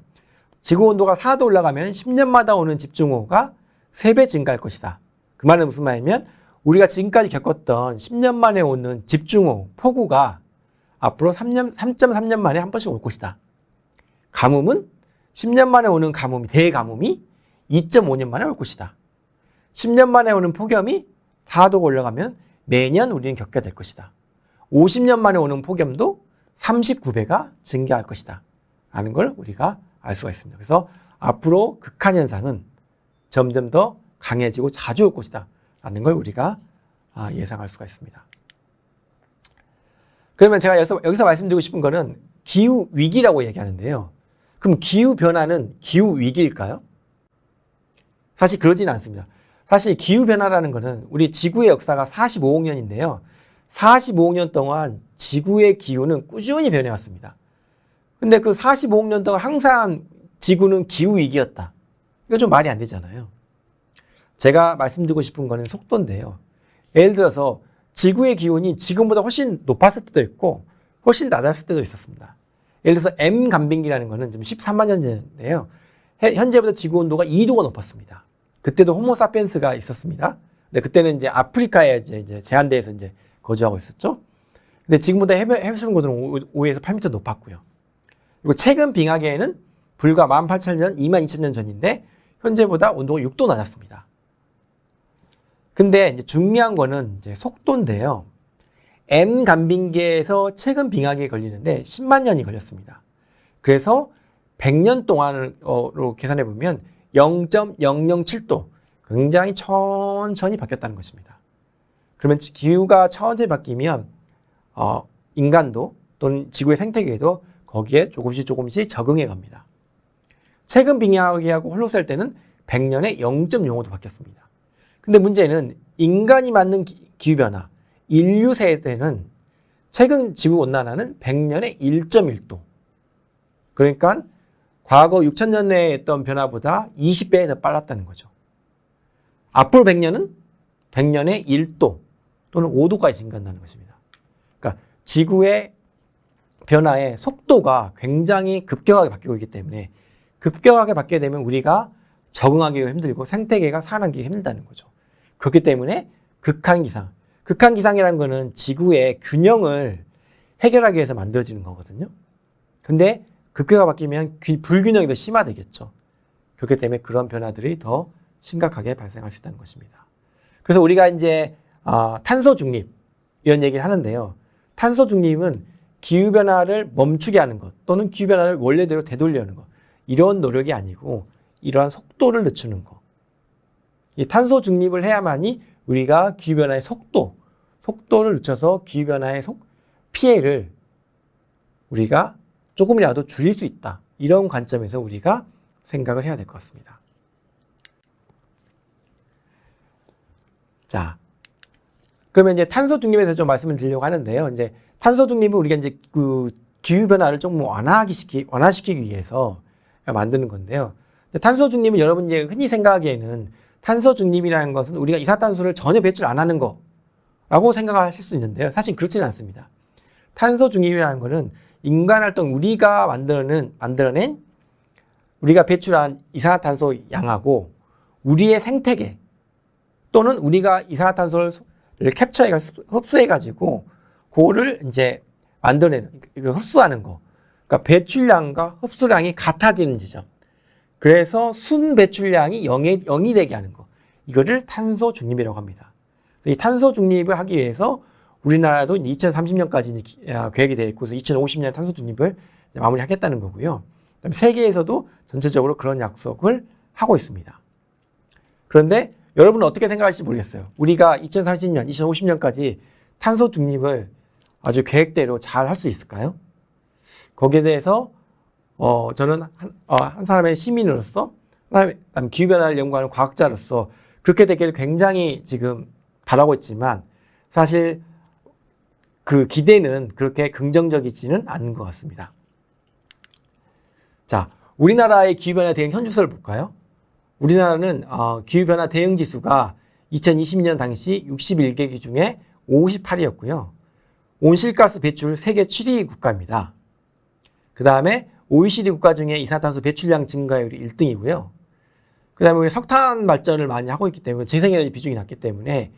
[SPEAKER 2] 지구 온도가 4도 올라가면 10년마다 오는 집중호우가 3배 증가할 것이다. 그 말은 무슨 말이냐면 우리가 지금까지 겪었던 10년 만에 오는 집중호우, 폭우가 앞으로 3.3년 만에 한 번씩 올 것이다. 가뭄은 10년 만에 오는 대가뭄이 2.5년 만에 올 것이다. 10년 만에 오는 폭염이 4도가 올라가면 매년 우리는 겪게 될 것이다. 50년 만에 오는 폭염도 39배가 증가할 것이다. 라는 걸 우리가 알 수가 있습니다. 그래서 앞으로 극한 현상은 점점 더 강해지고 자주 올 것이다. 라는 걸 우리가 예상할 수가 있습니다. 그러면 제가 여기서 말씀드리고 싶은 거는 기후 위기라고 얘기하는데요. 그럼 기후 변화는 기후 위기일까요? 사실 그러지는 않습니다. 사실 기후 변화라는 것은 우리 지구의 역사가 45억 년인데요. 45억 년 동안 지구의 기후는 꾸준히 변해왔습니다. 근데 그 45억 년 동안 항상 지구는 기후 위기였다. 이거 좀 말이 안 되잖아요. 제가 말씀드리고 싶은 거는 속도인데요. 예를 들어서 지구의 기온이 지금보다 훨씬 높았을 때도 있고 훨씬 낮았을 때도 있었습니다. 예를 들어서 M 간빙기라는 거는 지금 13만 년 전인데요. 현재보다 지구 온도가 2도가 높았습니다. 그때도 호모사피엔스가 있었습니다. 근데 그때는 이제 아프리카에 이제 제한대에서 이제 거주하고 있었죠. 근데 지금보다 해수면 고도는 5에서 8m 높았고요. 그리고 최근 빙하기에는 불과 18,000년, 22,000년 전인데 현재보다 온도가 6도 낮았습니다. 근데 이제 중요한 거는 이제 속도인데요. M 간빙계에서 최근 빙하기에 걸리는데 10만 년이 걸렸습니다. 그래서 100년 동안으로 계산해 보면 0.007도 굉장히 천천히 바뀌었다는 것입니다. 그러면 기후가 천천히 바뀌면 인간도 또는 지구의 생태계도 거기에 조금씩 적응해 갑니다. 최근 빙하기하고 홀로셀 때는 100년에 0.05도 바뀌었습니다. 근데 문제는 인간이 만든 기후변화, 인류 세대는 최근 지구온난화는 100년에 1.1도. 그러니까 과거 6,000년 내에 했던 변화보다 20배에 더 빨랐다는 거죠. 앞으로 100년은 100년에 1도 또는 5도까지 증가한다는 것입니다. 그러니까 지구의 변화의 속도가 굉장히 급격하게 바뀌고 있기 때문에 급격하게 바뀌게 되면 우리가 적응하기가 힘들고 생태계가 살아남기 힘들다는 거죠. 그렇기 때문에 극한기상이라는 거는 지구의 균형을 해결하기 위해서 만들어지는 거거든요. 근데 급격하게 바뀌면 불균형이 더 심화되겠죠. 그렇기 때문에 그런 변화들이 더 심각하게 발생할 수 있다는 것입니다. 그래서 우리가 이제 탄소 중립 이런 얘기를 하는데요. 탄소 중립은 기후변화를 멈추게 하는 것 또는 기후변화를 원래대로 되돌리려는 것 이런 노력이 아니고 이러한 속도를 늦추는 것. 이 탄소 중립을 해야만이 우리가 기후변화의 속도를 늦춰서 기후변화의 피해를 우리가 조금이라도 줄일 수 있다. 이런 관점에서 우리가 생각을 해야 될 것 같습니다. 자, 그러면 이제 탄소 중립에 대해서 좀 말씀을 드리려고 하는데요. 이제 탄소 중립은 우리가 이제 그 기후변화를 조금 완화시키기 위해서 만드는 건데요. 탄소 중립은 여러분이 흔히 생각하기에는 탄소 중립이라는 것은 우리가 이산화탄소를 전혀 배출 안 하는 거라고 생각하실 수 있는데요. 사실 그렇지는 않습니다. 탄소 중립이라는 것은 인간 활동, 우리가 만들어낸 우리가 배출한 이산화탄소 양하고 우리의 생태계 또는 우리가 이산화탄소를 캡처해 흡수해 가지고 그거를 이제 만들어내는, 이거 흡수하는 거. 그러니까 배출량과 흡수량이 같아지는 지점. 그래서 순 배출량이 0이 되게 하는 거. 이거를 탄소 중립이라고 합니다. 이 탄소 중립을 하기 위해서 우리나라도 2030년까지 계획이 되어 있고, 2050년 탄소 중립을 마무리하겠다는 거고요. 그다음에 세계에서도 전체적으로 그런 약속을 하고 있습니다. 그런데 여러분은 어떻게 생각하실지 모르겠어요. 우리가 2030년, 2050년까지 탄소 중립을 아주 계획대로 잘 할 수 있을까요? 거기에 대해서 저는 한 사람의 시민으로서, 그다음에 기후변화를 연구하는 과학자로서 그렇게 되기를 굉장히 지금 바라고 있지만 사실 그 기대는 그렇게 긍정적이지는 않은 것 같습니다. 자, 우리나라의 기후변화 대응 현주소를 볼까요? 우리나라는 기후변화 대응 지수가 2020년 당시 61개 중에 58위였고요. 온실가스 배출 세계 7위 국가입니다. 그 다음에 OECD 국가 중에 이산화탄소 배출량 증가율이 1등이고요. 그 다음에 우리 석탄 발전을 많이 하고 있기 때문에 재생에너지 비중이 낮기 때문에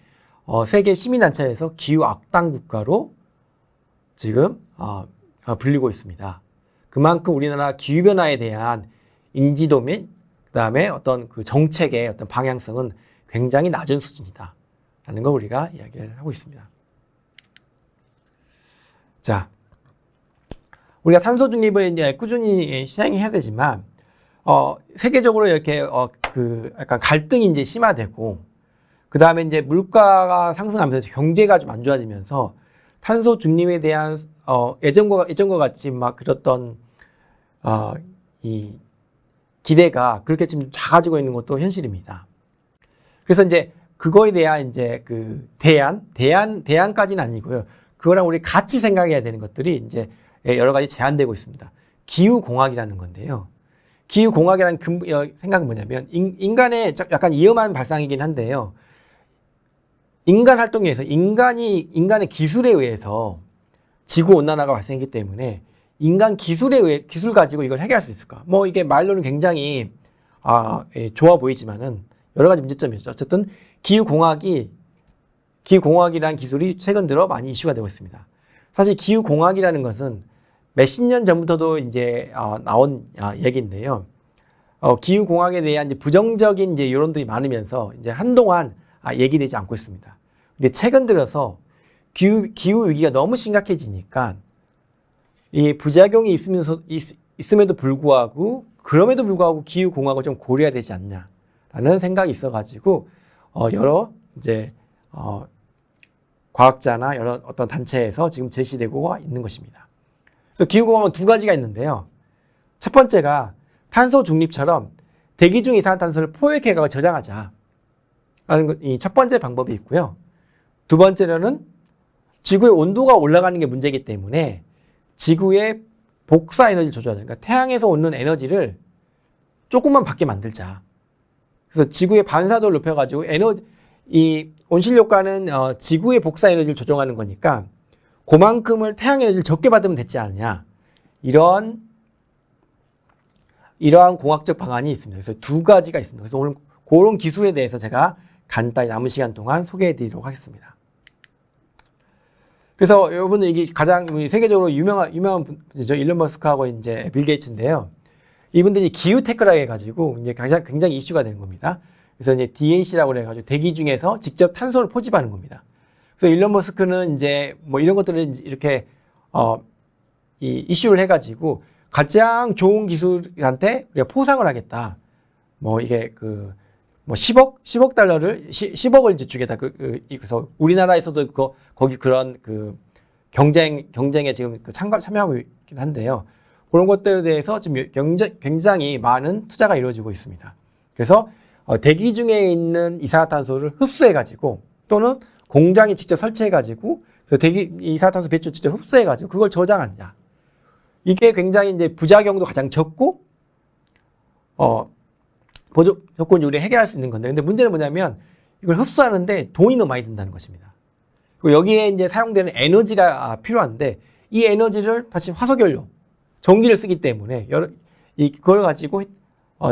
[SPEAKER 2] 세계 시민단체에서 기후 악당 국가로 지금 불리고 있습니다. 그만큼 우리나라 기후변화에 대한 인지도 및 그다음에 어떤 그 정책의 어떤 방향성은 굉장히 낮은 수준이다 라는 걸 우리가 이야기를 하고 있습니다. 자, 우리가 탄소 중립을 이제 꾸준히 실행해야 되지만 세계적으로 이렇게 그 약간 갈등이 이제 심화되고, 그 다음에 이제 물가가 상승하면서 경제가 좀 안 좋아지면서 탄소 중립에 대한 예전과 같이 막 그랬던 이 기대가 그렇게 지금 작아지고 있는 것도 현실입니다. 그래서 이제 그거에 대한 이제 그 대안까지는 아니고요. 그거랑 우리 같이 생각해야 되는 것들이 이제 여러 가지 제한되고 있습니다. 기후공학이라는 건데요. 기후공학이라는 생각은 뭐냐면 인간의 약간 위험한 발상이긴 한데요. 인간 활동에 의해서 인간의 기술에 의해서 지구 온난화가 발생했기 때문에 인간 기술 가지고 이걸 해결할 수 있을까? 뭐 이게 말로는 굉장히 좋아 보이지만은 여러 가지 문제점이 있죠. 어쨌든 기후공학이라는 기술이 최근 들어 많이 이슈가 되고 있습니다. 사실 기후공학이라는 것은 몇십 년 전부터도 이제 나온 얘기인데요. 기후공학에 대한 이제 부정적인 이제 여론들이 많으면서 이제 한동안 얘기되지 않고 있습니다. 근데 최근 들어서 기후 위기가 너무 심각해지니까 이 부작용이 있음에도 불구하고 그럼에도 불구하고 기후공학을 좀 고려해야 되지 않냐라는 생각이 있어가지고 여러 이제 과학자나 여러 어떤 단체에서 지금 제시되고 있는 것입니다. 그래서 기후공학은 두 가지가 있는데요. 첫 번째가 탄소 중립처럼 대기 중 이산화탄소를 포획해가고 저장하자라는 이 첫 번째 방법이 있고요. 두 번째로는 지구의 온도가 올라가는 게 문제이기 때문에 지구의 복사 에너지를 조절하자. 그러니까 태양에서 오는 에너지를 조금만 받게 만들자. 그래서 지구의 반사도를 높여가지고 이 온실효과는 지구의 복사 에너지를 조정하는 거니까 그만큼을 태양 에너지를 적게 받으면 됐지 않느냐. 이러한 공학적 방안이 있습니다. 그래서 두 가지가 있습니다. 그래서 오늘 그런 기술에 대해서 제가 간단히 남은 시간 동안 소개해 드리도록 하겠습니다. 그래서 여러분은 이게 가장 세계적으로 유명한 분이죠. 일론 머스크하고 이제 빌 게이츠인데요. 이분들이 기후 테크라고 해가지고 이제 굉장히 이슈가 되는 겁니다. 그래서 이제 DAC라고 해가지고 대기 중에서 직접 탄소를 포집하는 겁니다. 그래서 일론 머스크는 이제 뭐 이런 것들을 이렇게 이 이슈를 해가지고 가장 좋은 기술한테 우리가 포상을 하겠다. 뭐 이게 뭐 10억 달러를 10억을 이제 주겠다. 그래서 우리나라에서도 거기 그런 경쟁에 지금 참여하고 있긴 한데요. 그런 것들에 대해서 지금 굉장히 많은 투자가 이루어지고 있습니다. 그래서 대기 중에 있는 이산화탄소를 흡수해가지고 또는 공장이 직접 설치해가지고 이산화탄소 배출 직접 흡수해가지고 그걸 저장한다. 이게 굉장히 이제 부작용도 가장 적고 보조 조건이 우리 해결할 수 있는 건데, 근데 문제는 뭐냐면 이걸 흡수하는데 돈이 너무 많이 든다는 것입니다. 그리고 여기에 이제 사용되는 에너지가 필요한데, 이 에너지를 다시 화석연료, 전기를 쓰기 때문에 그걸 가지고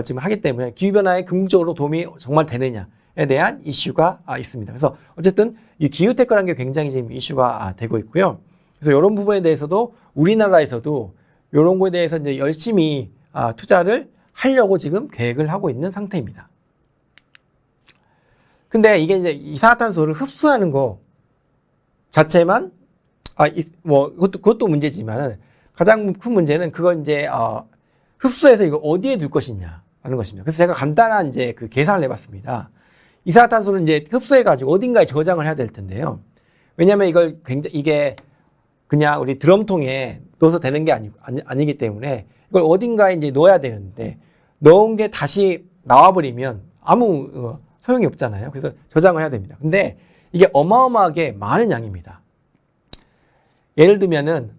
[SPEAKER 2] 지금 하기 때문에 기후변화에 긍정적으로 도움이 정말 되느냐에 대한 이슈가 있습니다. 그래서 어쨌든 이 기후테크라는 게 굉장히 지금 이슈가 되고 있고요. 그래서 이런 부분에 대해서도 우리나라에서도 이런 거에 대해서 이제 열심히 투자를 하려고 지금 계획을 하고 있는 상태입니다. 근데 이게 이제 이산화탄소를 흡수하는 거 자체만 그것도 문제지만은 가장 큰 문제는 그걸 이제 흡수해서 이거 어디에 둘 것이냐라는 것입니다. 그래서 제가 간단한 이제 그 계산을 해봤습니다. 이산화탄소를 이제 흡수해가지고 어딘가에 저장을 해야 될 텐데요. 왜냐하면 이게 그냥 우리 드럼통에 넣어서 되는 게 아니기 때문에 이걸 어딘가에 이제 넣어야 되는데, 넣은 게 다시 나와버리면 아무 소용이 없잖아요. 그래서 저장을 해야 됩니다. 근데 이게 어마어마하게 많은 양입니다. 예를 들면은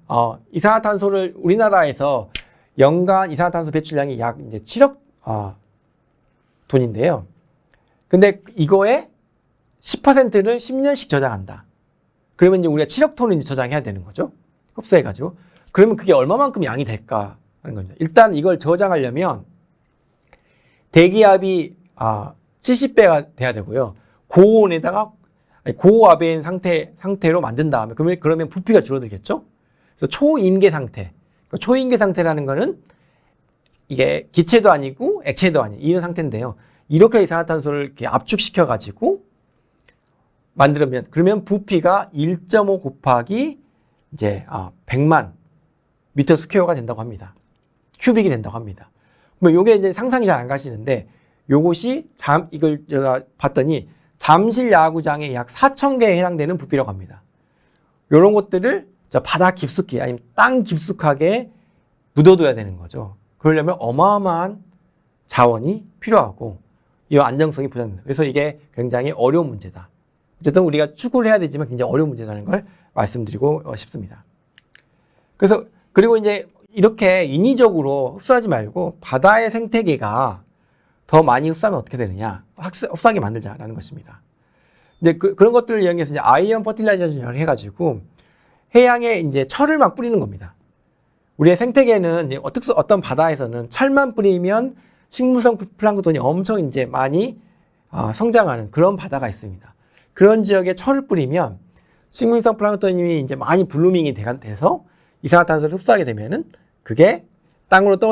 [SPEAKER 2] 이산화탄소를 우리나라에서 연간 이산화탄소 배출량이 약 이제 7억 톤인데요. 근데 이거에 10%를 10년씩 저장한다. 그러면 이제 우리가 7억 톤을 이제 저장해야 되는 거죠. 흡수해가지고. 그러면 그게 얼마만큼 양이 될까 하는 겁니다. 일단 이걸 저장하려면 대기압이 70배가 돼야 되고요. 고온에다가 고압인 상태로 만든 다음에 그러면 부피가 줄어들겠죠. 그래서 초임계 상태. 초임계 상태라는 거는 이게 기체도 아니고 액체도 아니고 이런 상태인데요. 이렇게 이산화탄소를 이렇게 압축시켜 가지고 만들면, 그러면 부피가 1.5 곱하기 이제 100만 미터 스퀘어가 된다고 합니다. 큐빅이 된다고 합니다. 뭐 요게 이제 상상이 잘 안 가시는데, 요것이 이걸 제가 봤더니 잠실 야구장에 약 4,000개에 해당되는 부피라고 합니다. 요런 것들을 바다 깊숙이 아니면 땅 깊숙하게 묻어둬야 되는 거죠. 그러려면 어마어마한 자원이 필요하고 이 안정성이 보장된다. 그래서 이게 굉장히 어려운 문제다. 어쨌든 우리가 추구를 해야 되지만 굉장히 어려운 문제라는 걸 말씀드리고 싶습니다. 그리고 이제 이렇게 인위적으로 흡수하지 말고 바다의 생태계가 더 많이 흡수하면 어떻게 되느냐, 흡수하게 만들자라는 것입니다. 이제 그런 것들을 이용해서 이제 아이언 퍼틸라이제이션을 해가지고 해양에 이제 철을 막 뿌리는 겁니다. 우리의 생태계는 어떤 바다에서는 철만 뿌리면 식물성 플랑크톤이 엄청 이제 많이 성장하는 그런 바다가 있습니다. 그런 지역에 철을 뿌리면 식물성 플랑크톤이 이제 많이 블루밍이 돼서 이산화탄소를 흡수하게 되면은 그게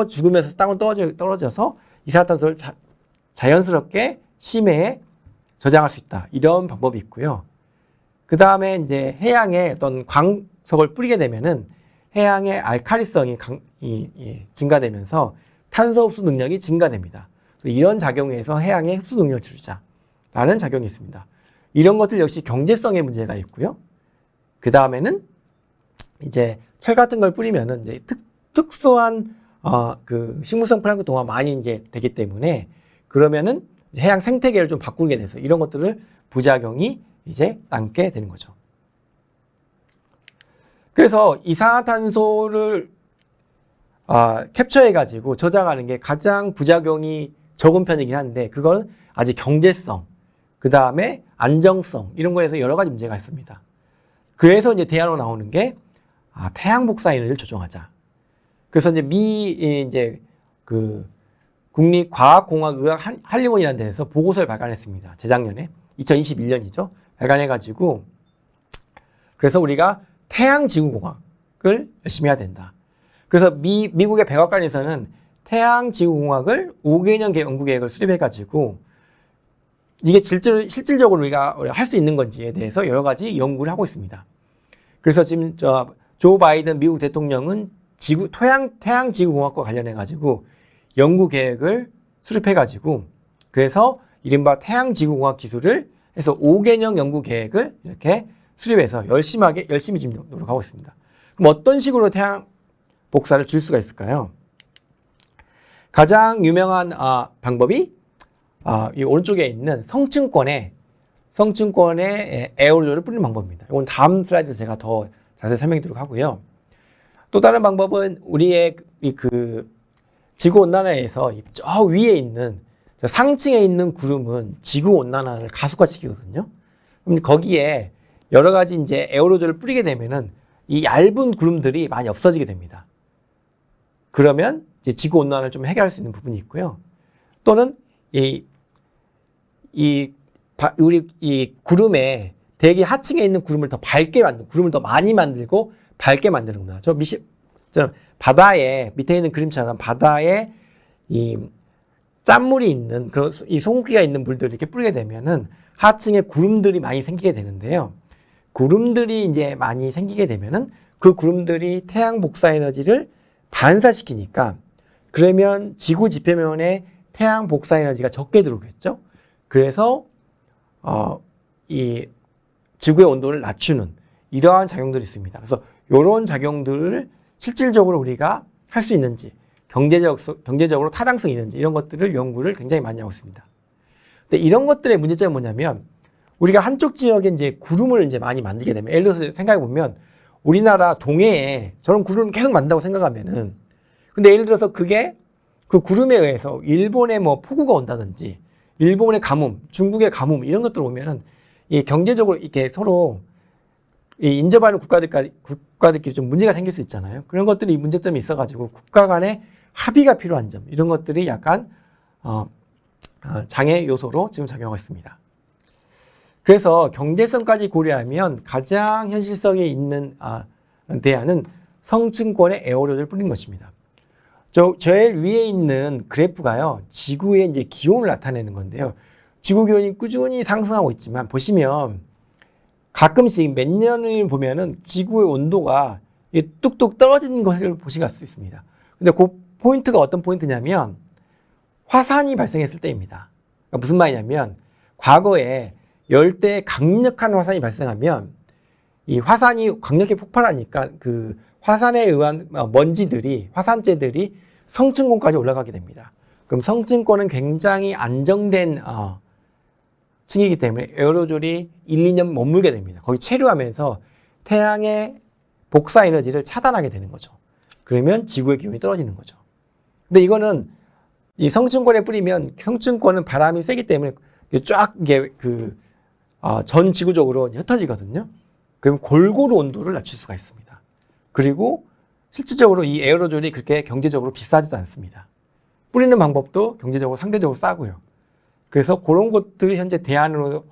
[SPEAKER 2] 죽으면서 땅으로 떨어져서 이산화탄소를 자연스럽게 심해에 저장할 수 있다. 이런 방법이 있고요. 그 다음에 이제 해양에 어떤 광석을 뿌리게 되면은 해양의 알칼리성이 증가되면서 탄소 흡수 능력이 증가됩니다. 이런 작용에 의해서 해양의 흡수 능력을 줄이자라는 작용이 있습니다. 이런 것들 역시 경제성의 문제가 있고요. 그 다음에는 이제 철 같은 걸 뿌리면은 이제 특수한 그 식물성 플랑크톤이 많이 이제 되기 때문에, 그러면은 해양 생태계를 좀 바꾸게 돼서 이런 것들을 부작용이 이제 남게 되는 거죠. 그래서 이산화탄소를 캡처해가지고 저장하는 게 가장 부작용이 적은 편이긴 한데, 그건 아직 경제성, 그 다음에 안정성, 이런 거에서 여러 가지 문제가 있습니다. 그래서 이제 대안으로 나오는 게 태양 복사 에너지를 조정하자. 그래서 이제 그 국립과학공학의학 한림원이라는 데서 보고서를 발간했습니다. 재작년에 2021년이죠. 발간해가지고 그래서 우리가 태양지구공학을 열심히 해야 된다. 그래서 미국의 백악관에서는 태양지구공학을 5개년 연구계획을 수립해가지고 이게 실질적으로 우리가 할 수 있는 건지에 대해서 여러 가지 연구를 하고 있습니다. 그래서 지금 조 바이든 미국 대통령은 태양지구공학과 관련해가지고 연구 계획을 수립해가지고, 그래서 이른바 태양지구공학 기술을 해서 5개년 연구 계획을 이렇게 수립해서 열심히 지금 노력하고 있습니다. 그럼 어떤 식으로 태양 복사를 줄 수가 있을까요? 가장 유명한 방법이 이 오른쪽에 있는 성층권에 에어롤을 뿌리는 방법입니다. 이건 다음 슬라이드에서 제가 더 자세히 설명드리도록 하고요. 또 다른 방법은 우리의 그 지구 온난화에서 저 위에 있는 상층에 있는 구름은 지구 온난화를 가속화시키거든요. 그럼 거기에 여러 가지 이제 에어로졸을 뿌리게 되면은 이 얇은 구름들이 많이 없어지게 됩니다. 그러면 이제 지구 온난화를 좀 해결할 수 있는 부분이 있고요. 또는 우리 이 구름에 대기 하층에 있는 구름을 더 밝게 만들고 구름을 더 많이 만들고 밝게 만드는 겁니다. 저 바다에 밑에 있는 그림처럼 바다에 이 짠물이 있는 그런 이 소금기가 있는 물들을 이렇게 뿌리게 되면은 하층에 구름들이 많이 생기게 되는데요. 구름들이 이제 많이 생기게 되면은 그 구름들이 태양 복사 에너지를 반사시키니까 그러면 지구 지표면에 태양 복사 에너지가 적게 들어오겠죠. 그래서 이 지구의 온도를 낮추는 이러한 작용들이 있습니다. 그래서 이런 작용들을 실질적으로 우리가 할 수 있는지 경제적으로 타당성이 있는지 이런 것들을 연구를 굉장히 많이 하고 있습니다. 근데 이런 것들의 문제점은 뭐냐면 우리가 한쪽 지역에 이제 구름을 이제 많이 만들게 되면 예를 들어서 생각해 보면 우리나라 동해에 저런 구름을 계속 만든다고 생각하면은 근데 예를 들어서 그게 그 구름에 의해서 일본에 뭐 폭우가 온다든지 일본의 가뭄, 중국의 가뭄 이런 것들 오면은 이 경제적으로 이렇게 서로 이 인접하는 국가들끼리 좀 문제가 생길 수 있잖아요. 그런 것들이 문제점이 있어가지고 국가 간의 합의가 필요한 점 이런 것들이 약간 장애 요소로 지금 작용하고 있습니다. 그래서 경제성까지 고려하면 가장 현실성이 있는 대안은 성층권에 에어로졸을 뿌리는 것입니다. 제일 위에 있는 그래프가요, 지구의 이제 기온을 나타내는 건데요. 지구 기온이 꾸준히 상승하고 있지만 보시면 가끔씩 몇 년을 보면은 지구의 온도가 뚝뚝 떨어지는 것을 보실 수 있습니다. 근데 그 포인트가 어떤 포인트냐면 화산이 발생했을 때입니다. 그러니까 무슨 말이냐면 과거에 열대에 강력한 화산이 발생하면 이 화산이 강력히 폭발하니까 그 화산에 의한 먼지들이 화산재들이 성층권까지 올라가게 됩니다. 그럼 성층권은 굉장히 안정된 층이기 때문에 에어로졸이 1, 2년 머물게 됩니다. 거기 체류하면서 태양의 복사 에너지를 차단하게 되는 거죠. 그러면 지구의 기온이 떨어지는 거죠. 근데 이거는 이 성층권에 뿌리면 성층권은 바람이 세기 때문에 쫙 이게 전 지구적으로 흩어지거든요. 그럼 골고루 온도를 낮출 수가 있습니다. 그리고 실질적으로 이 에어로졸이 그렇게 경제적으로 비싸지도 않습니다. 뿌리는 방법도 경제적으로 상대적으로 싸고요. 그래서 그런 것들이 현재 대안으로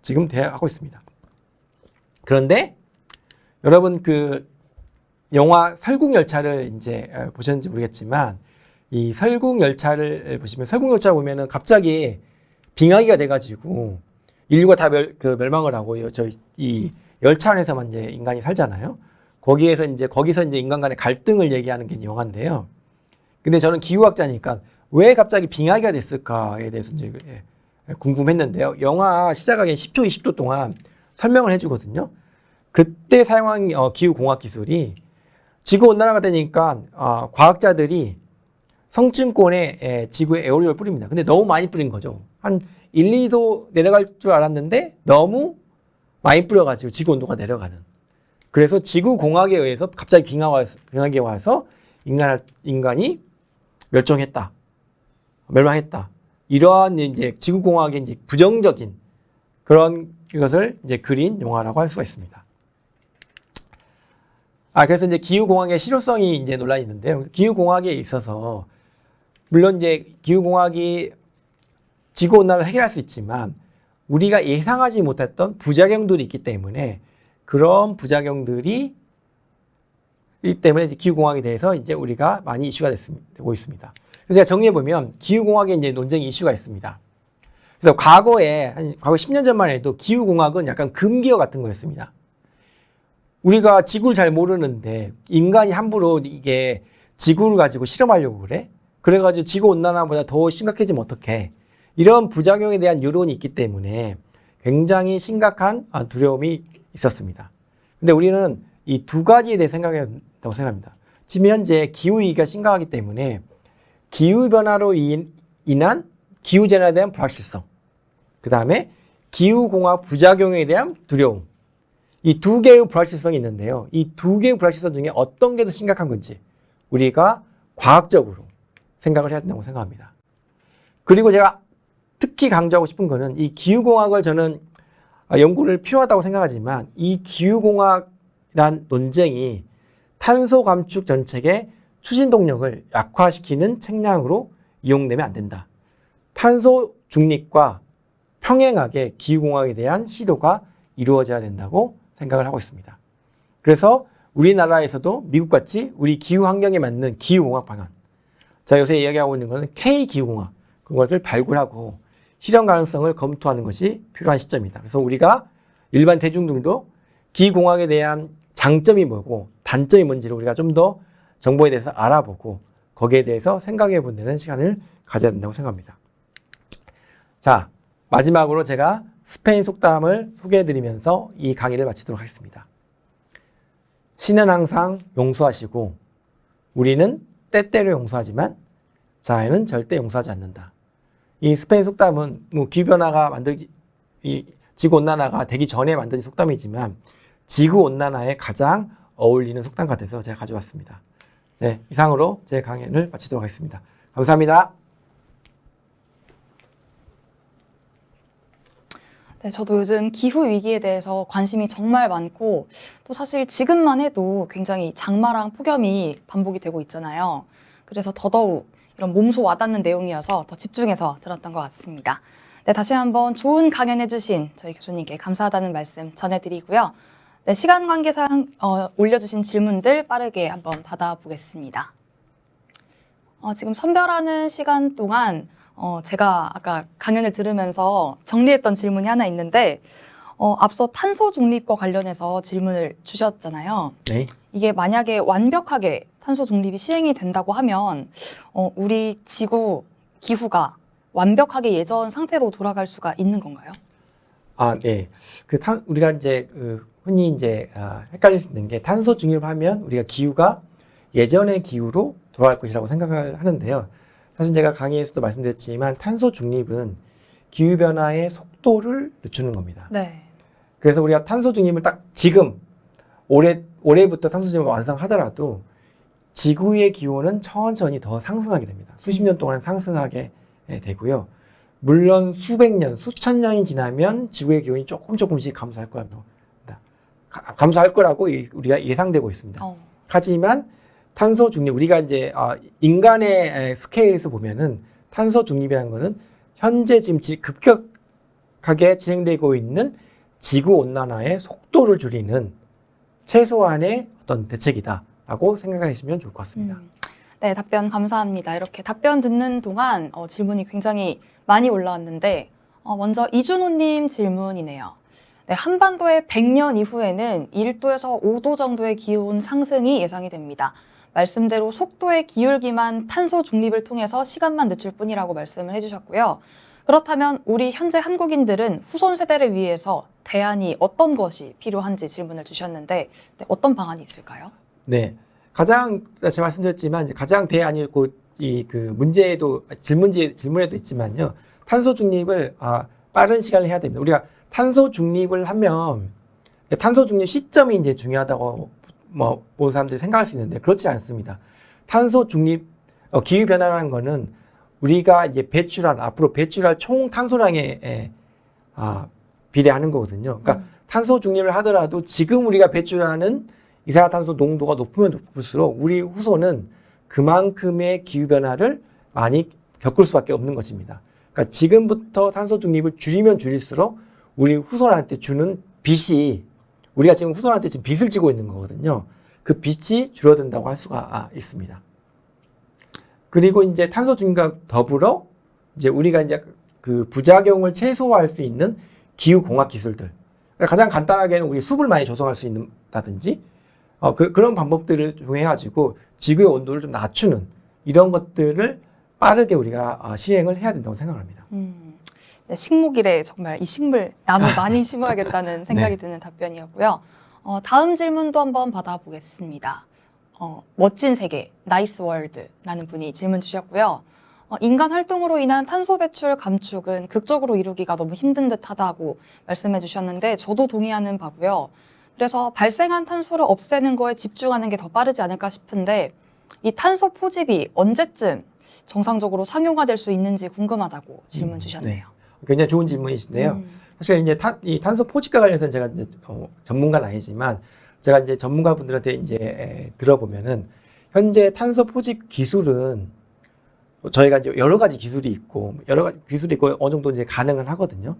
[SPEAKER 2] 지금 대하고 있습니다. 그런데 여러분 그 영화 설국열차를 이제 보셨는지 모르겠지만 이 설국열차를 보시면 설국열차 보면은 갑자기 빙하기가 돼가지고 인류가 다 멸망을 하고 이 열차 안에서만 이제 인간이 살잖아요. 거기서 이제 인간 간의 갈등을 얘기하는 게 영화인데요. 근데 저는 기후학자니까 왜 갑자기 빙하기가 됐을까에 대해서 이제 궁금했는데요. 영화 시작하기 10초, 20초 동안 설명을 해주거든요. 그때 사용한 기후공학 기술이 지구 온난화가 되니까 과학자들이 성층권에 지구에 에어로졸을 뿌립니다. 근데 너무 많이 뿌린 거죠. 한 1, 2도 내려갈 줄 알았는데 너무 많이 뿌려가지고 지구 온도가 내려가는. 그래서 지구공학에 의해서 갑자기 빙하기가 와서 인간이 멸망했다. 이러한 이제 지구공학의 이제 부정적인 그런 것을 이제 그린 영화라고 할 수가 있습니다. 그래서 이제 기후공학의 실효성이 이제 논란이 있는데요. 기후공학에 있어서 물론 이제 기후공학이 지구온난화를 해결할 수 있지만 우리가 예상하지 못했던 부작용들이 있기 때문에 그런 부작용들이 때문에 기후공학에 대해서 이제 우리가 많이 이슈가 되고 있습니다. 그래서 제가 정리해보면 기후공학에 이제 논쟁 이슈가 있습니다. 그래서 과거 10년 전만 해도 기후공학은 약간 금기어 같은 거였습니다. 우리가 지구를 잘 모르는데 인간이 함부로 이게 지구를 가지고 실험하려고 그래? 그래가지고 지구온난화보다 더 심각해지면 어떡해? 이런 부작용에 대한 여론이 있기 때문에 굉장히 심각한 두려움이 있었습니다. 근데 우리는 이 두 가지에 대해 생각해야 된다고 생각합니다. 지금 현재 기후위기가 심각하기 때문에 기후변화로 인한 기후재난에 대한 불확실성, 그 다음에 기후공학 부작용에 대한 두려움, 이 두 개의 불확실성이 있는데요. 이 두 개의 불확실성 중에 어떤 게 더 심각한 건지 우리가 과학적으로 생각을 해야 된다고 생각합니다. 그리고 제가 특히 강조하고 싶은 거는 이 기후공학을 저는 연구를 필요하다고 생각하지만 이 기후공학이란 논쟁이 탄소 감축 정책의 추진 동력을 약화시키는 책량으로 이용되면 안 된다. 탄소 중립과 평행하게 기후공학에 대한 시도가 이루어져야 된다고 생각을 하고 있습니다. 그래서 우리나라에서도 미국같이 우리 기후 환경에 맞는 기후공학 방안, 자 요새 이야기하고 있는 것은 K기후공학, 그것을 발굴하고 실현 가능성을 검토하는 것이 필요한 시점이다. 그래서 우리가 일반 대중들도 기후공학에 대한 장점이 뭐고 단점이 뭔지를 우리가 좀 더 정보에 대해서 알아보고 거기에 대해서 생각해 보는 시간을 가져야 된다고 생각합니다. 자, 마지막으로 제가 스페인 속담을 소개해 드리면서 이 강의를 마치도록 하겠습니다. 신은 항상 용서하시고 우리는 때때로 용서하지만 자연은 절대 용서하지 않는다. 이 스페인 속담은 뭐 기후변화가 이 지구온난화가 되기 전에 만들어진 속담이지만 지구온난화에 가장 어울리는 속담 같아서 제가 가져왔습니다. 네, 이상으로 제 강연을 마치도록 하겠습니다. 감사합니다.
[SPEAKER 1] 네, 저도 요즘 기후 위기에 대해서 관심이 정말 많고 또 사실 지금만 해도 굉장히 장마랑 폭염이 반복이 되고 있잖아요. 그래서 더더욱 이런 몸소 와닿는 내용이어서 더 집중해서 들었던 것 같습니다. 네, 다시 한번 좋은 강연해주신 저희 교수님께 감사하다는 말씀 전해드리고요. 네, 시간 관계상 올려주신 질문들 빠르게 한번 받아보겠습니다. 지금 선별하는 시간 동안 제가 아까 강연을 들으면서 정리했던 질문이 하나 있는데 앞서 탄소 중립과 관련해서 질문을 주셨잖아요.
[SPEAKER 2] 네.
[SPEAKER 1] 이게 만약에 완벽하게 탄소 중립이 시행이 된다고 하면 우리 지구 기후가 완벽하게 예전 상태로 돌아갈 수가 있는 건가요?
[SPEAKER 2] 아, 네. 우리가 이제 흔히 이제 헷갈릴 수 있는 게 탄소 중립하면 우리가 기후가 예전의 기후로 돌아갈 것이라고 생각을 하는데요. 사실 제가 강의에서도 말씀드렸지만 탄소 중립은 기후 변화의 속도를 늦추는 겁니다.
[SPEAKER 1] 네.
[SPEAKER 2] 그래서 우리가 탄소 중립을 딱 지금 올해부터 탄소 중립을 완성하더라도 지구의 기온은 천천히 더 상승하게 됩니다. 수십 년 동안 상승하게 되고요. 물론 수백 년, 수천 년이 지나면 지구의 기온이 조금씩 감소할 거라고 우리가 예상되고 있습니다. 하지만 탄소 중립, 우리가 이제 인간의 스케일에서 보면은 탄소 중립이라는 거는 현재 지금 급격하게 진행되고 있는 지구 온난화의 속도를 줄이는 최소한의 어떤 대책이다라고 생각하시면 좋을 것 같습니다.
[SPEAKER 1] 네, 답변 감사합니다. 이렇게 답변 듣는 동안 질문이 굉장히 많이 올라왔는데 먼저 이준호님 질문이네요. 네, 한반도의 100년 이후에는 1도에서 5도 정도의 기온 상승이 예상이 됩니다. 말씀대로 속도의 기울기만 탄소 중립을 통해서 시간만 늦출 뿐이라고 말씀을 해주셨고요. 그렇다면 우리 현재 한국인들은 후손 세대를 위해서 대안이 어떤 것이 필요한지 질문을 주셨는데 네, 어떤 방안이 있을까요?
[SPEAKER 2] 네, 가장 제가 말씀드렸지만 가장 대안이 문제에도 질문에도 있지만요. 탄소 중립을 빠른 시간에 해야 됩니다. 우리가 탄소 중립을 하면 탄소 중립 시점이 이제 중요하다고 모든 사람들이 생각할 수 있는데 그렇지 않습니다. 탄소 중립 기후 변화라는 거는 우리가 이제 앞으로 배출할 총 탄소량에 비례하는 거거든요. 그러니까 탄소 중립을 하더라도 지금 우리가 배출하는 이산화탄소 농도가 높으면 높을수록 우리 후손은 그만큼의 기후 변화를 많이 겪을 수밖에 없는 것입니다. 그러니까 지금부터 탄소 중립을 줄이면 줄일수록 우리 후손한테 주는 빚이 우리가 지금 후손한테 지금 빚을 지고 있는 거거든요. 그 빚이 줄어든다고 할 수가 있습니다. 그리고 이제 탄소 중립과 더불어 이제 우리가 이제 그 부작용을 최소화할 수 있는 기후 공학 기술들. 가장 간단하게는 우리 숲을 많이 조성할 수 있다든지 그런 방법들을 통해 가지고 지구의 온도를 좀 낮추는 이런 것들을 빠르게 우리가 시행을 해야 된다고 생각합니다.
[SPEAKER 1] 네, 식목일에 정말 이 식물 나무 많이 심어야겠다는 생각이
[SPEAKER 2] 네.
[SPEAKER 1] 드는 답변이었고요. 다음 질문도 한번 받아보겠습니다. 멋진 세계, 나이스 월드라는 분이 질문 주셨고요. 인간 활동으로 인한 탄소 배출 감축은 극적으로 이루기가 너무 힘든 듯하다고 말씀해 주셨는데 저도 동의하는 바고요. 그래서 발생한 탄소를 없애는 거에 집중하는 게 더 빠르지 않을까 싶은데 이 탄소 포집이 언제쯤 정상적으로 상용화될 수 있는지 궁금하다고 질문 주셨네요.
[SPEAKER 2] 굉장히 좋은 질문이신데요. 사실 이제 이 탄소 포집과 관련해서는 제가 이제 전문가는 아니지만 제가 이제 전문가분들한테 이제 들어보면은 현재 탄소 포집 기술은 저희가 이제 여러 가지 기술이 있고 어느 정도 이제 가능은 하거든요.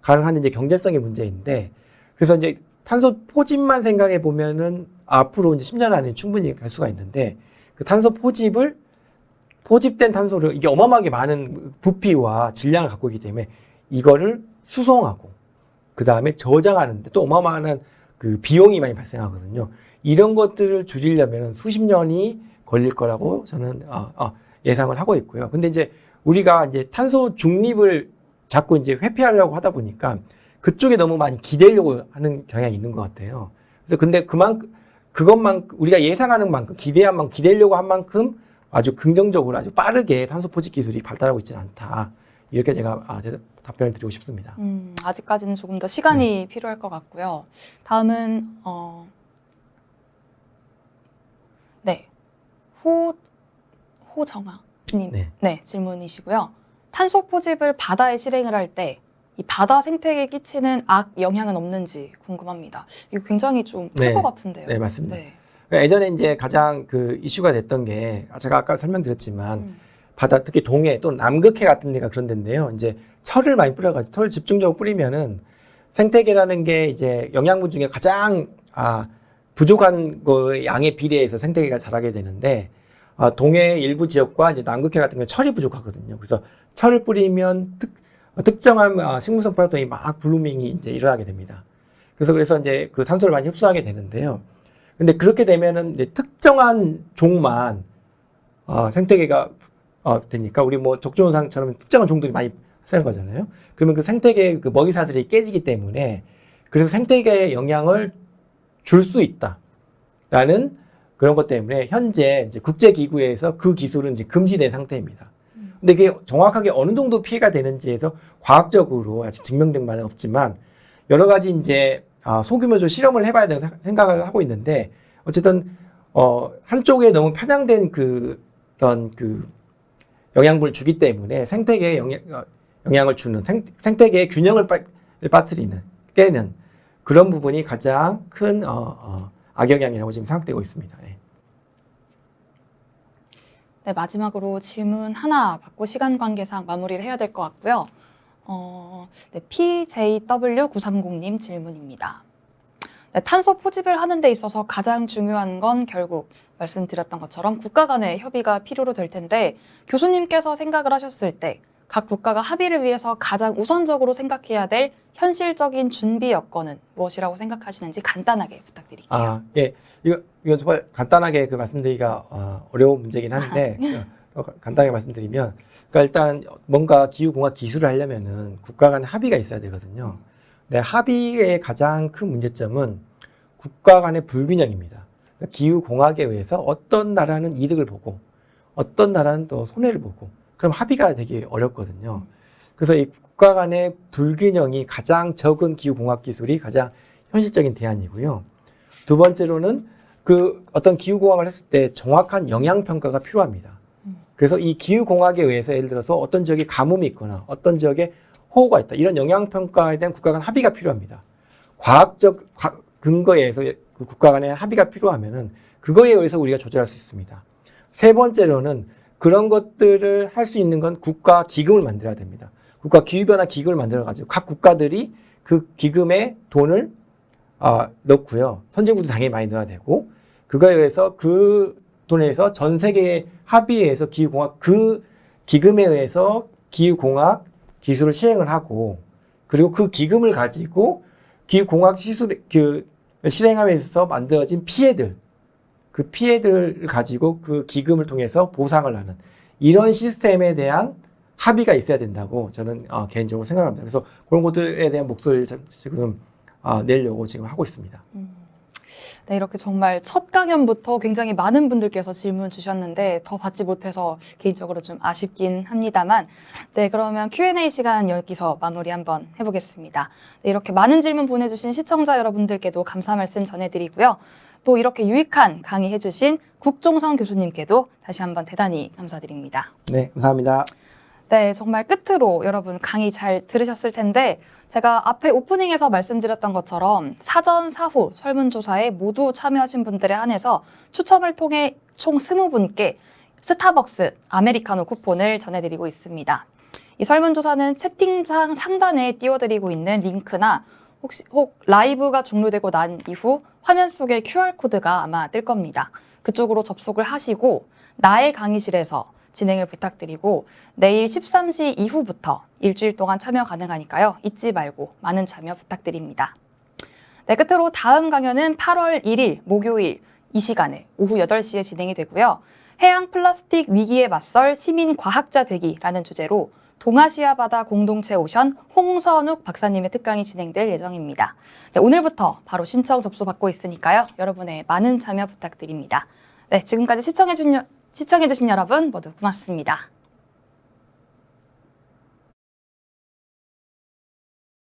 [SPEAKER 2] 가능한 이제 경제성의 문제인데 그래서 이제 탄소 포집만 생각해 보면은 앞으로 이제 10년 안에 충분히 갈 수가 있는데 그 탄소 포집된 탄소를 이게 어마어마하게 많은 부피와 질량을 갖고 있기 때문에 이거를 수송하고 그 다음에 저장하는데 또 어마어마한 그 비용이 많이 발생하거든요. 이런 것들을 줄이려면 수십 년이 걸릴 거라고 저는 예상을 하고 있고요. 근데 이제 우리가 이제 탄소 중립을 자꾸 이제 회피하려고 하다 보니까 그쪽에 너무 많이 기대려고 하는 경향이 있는 것 같아요. 그래서 근데 그것만 우리가 예상하는 만큼 기대한 만큼 기대려고 한 만큼 아주 긍정적으로 아주 빠르게 탄소 포집 기술이 발달하고 있지는 않다. 이렇게 제가 답변을 드리고 싶습니다.
[SPEAKER 1] 아직까지는 조금 더 시간이 필요할 것 같고요. 다음은 호정아님 질문이시고요. 탄소 포집을 바다에 실행을 할 때 이 바다 생태계에 끼치는 악 영향은 없는지 궁금합니다. 이거 굉장히 좀 클 것 같은데요.
[SPEAKER 2] 네, 맞습니다. 예전에 이제 가장 그 이슈가 됐던 게 제가 아까 설명드렸지만 바다 특히 동해 또는 남극해 같은 데가 그런 데인데요. 이제 철을 많이 뿌려가지고 철을 집중적으로 뿌리면은 생태계라는 게 이제 영양분 중에 가장 부족한 거의 양에 비례해서 생태계가 자라게 되는데 동해 일부 지역과 이제 남극해 같은 경우는 철이 부족하거든요. 그래서 철을 뿌리면 특정한 식물성 플랑크톤이 막 블루밍이 이제 일어나게 됩니다. 그래서 이제 그 탄소를 많이 흡수하게 되는데요. 근데 그렇게 되면은 이제 특정한 종만 생태계가 되니까 우리 뭐 적조원상처럼 특정한 종들이 많이 쓰는 거잖아요. 그러면 그 생태계의 그 먹이사슬이 깨지기 때문에 그래서 생태계에 영향을 줄 수 있다라는 그런 것 때문에 현재 이제 국제기구에서 그 기술은 이제 금지된 상태입니다. 근데 이게 정확하게 어느 정도 피해가 되는지에서 과학적으로 아직 증명된 바는 없지만 여러 가지 이제 소규모적으로 실험을 해봐야 된다고 생각을 하고 있는데 어쨌든 한쪽에 너무 편향된 그런 영양분을 주기 때문에 생태계에 영향을 주는 생태계의 균형을 빠뜨리는 깨는 그런 부분이 가장 큰 악영향이라고 지금 생각되고 있습니다.
[SPEAKER 1] 네, 마지막으로 질문 하나 받고 시간 관계상 마무리를 해야 될 것 같고요. PJW930님 질문입니다. 네, 탄소 포집을 하는 데 있어서 가장 중요한 건 결국 말씀드렸던 것처럼 국가 간의 협의가 필요로 될 텐데 교수님께서 생각을 하셨을 때 각 국가가 합의를 위해서 가장 우선적으로 생각해야 될 현실적인 준비 여건은 무엇이라고 생각하시는지 간단하게 부탁드릴게요.
[SPEAKER 2] 예. 이건 정말 간단하게 말씀드리기가 어려운 문제긴 한데 간단하게 말씀드리면 그러니까 일단 뭔가 기후공학 기술을 하려면은 국가 간의 합의가 있어야 되거든요. 근데 합의의 가장 큰 문제점은 국가 간의 불균형입니다. 그러니까 기후공학에 의해서 어떤 나라는 이득을 보고 어떤 나라는 또 손해를 보고 그럼 합의가 되게 어렵거든요. 그래서 이 국가 간의 불균형이 가장 적은 기후공학 기술이 가장 현실적인 대안이고요. 두 번째로는 그 어떤 기후공학을 했을 때 정확한 영향평가가 필요합니다. 그래서 이 기후공학에 의해서 예를 들어서 어떤 지역에 가뭄이 있거나 어떤 지역에 호우가 있다. 이런 영향평가에 대한 국가 간 합의가 필요합니다. 과학적 근거에 의해서 그 국가 간의 합의가 필요하면은 그거에 의해서 우리가 조절할 수 있습니다. 세 번째로는 그런 것들을 할 수 있는 건 국가 기금을 만들어야 됩니다. 국가 기후변화 기금을 만들어가지고 각 국가들이 그 기금에 돈을 넣고요. 선진국도 당연히 많이 넣어야 되고 그거에 의해서 그 돈에 의해서 전 세계의 합의에 의해서 기후공학 그 기금에 의해서 기후공학 기술을 시행을 하고 그리고 그 기금을 가지고 기후공학 시술 실행하면서 만들어진 피해들 그 피해들을 가지고 그 기금을 통해서 보상을 하는 이런 시스템에 대한 합의가 있어야 된다고 저는 개인적으로 생각합니다. 그래서 그런 것들에 대한 목소리를 지금 내려고 지금 하고 있습니다.
[SPEAKER 1] 네, 이렇게 정말 첫 강연부터 굉장히 많은 분들께서 질문 주셨는데 더 받지 못해서 개인적으로 좀 아쉽긴 합니다만 네, 그러면 Q&A 시간 여기서 마무리 한번 해보겠습니다. 네, 이렇게 많은 질문 보내주신 시청자 여러분들께도 감사 말씀 전해드리고요. 또 이렇게 유익한 강의해주신 국종성 교수님께도 다시 한번 대단히 감사드립니다.
[SPEAKER 2] 네, 감사합니다.
[SPEAKER 1] 네, 정말 끝으로 여러분 강의 잘 들으셨을 텐데 제가 앞에 오프닝에서 말씀드렸던 것처럼 사전, 사후 설문조사에 모두 참여하신 분들에 한해서 추첨을 통해 총 20분께 스타벅스 아메리카노 쿠폰을 전해드리고 있습니다. 이 설문조사는 채팅창 상단에 띄워드리고 있는 링크나 혹 라이브가 종료되고 난 이후 화면 속에 QR코드가 아마 뜰 겁니다. 그쪽으로 접속을 하시고 나의 강의실에서 진행을 부탁드리고 내일 13시 이후부터 일주일 동안 참여 가능하니까요. 잊지 말고 많은 참여 부탁드립니다. 네, 끝으로 다음 강연은 8월 1일 목요일 이 시간에 오후 8시에 진행이 되고요. 해양 플라스틱 위기에 맞설 시민 과학자 되기라는 주제로 동아시아 바다 공동체 오션 홍선욱 박사님의 특강이 진행될 예정입니다. 네, 오늘부터 바로 신청 접수받고 있으니까요. 여러분의 많은 참여 부탁드립니다. 네, 지금까지 시청해주신 여러분 모두 고맙습니다.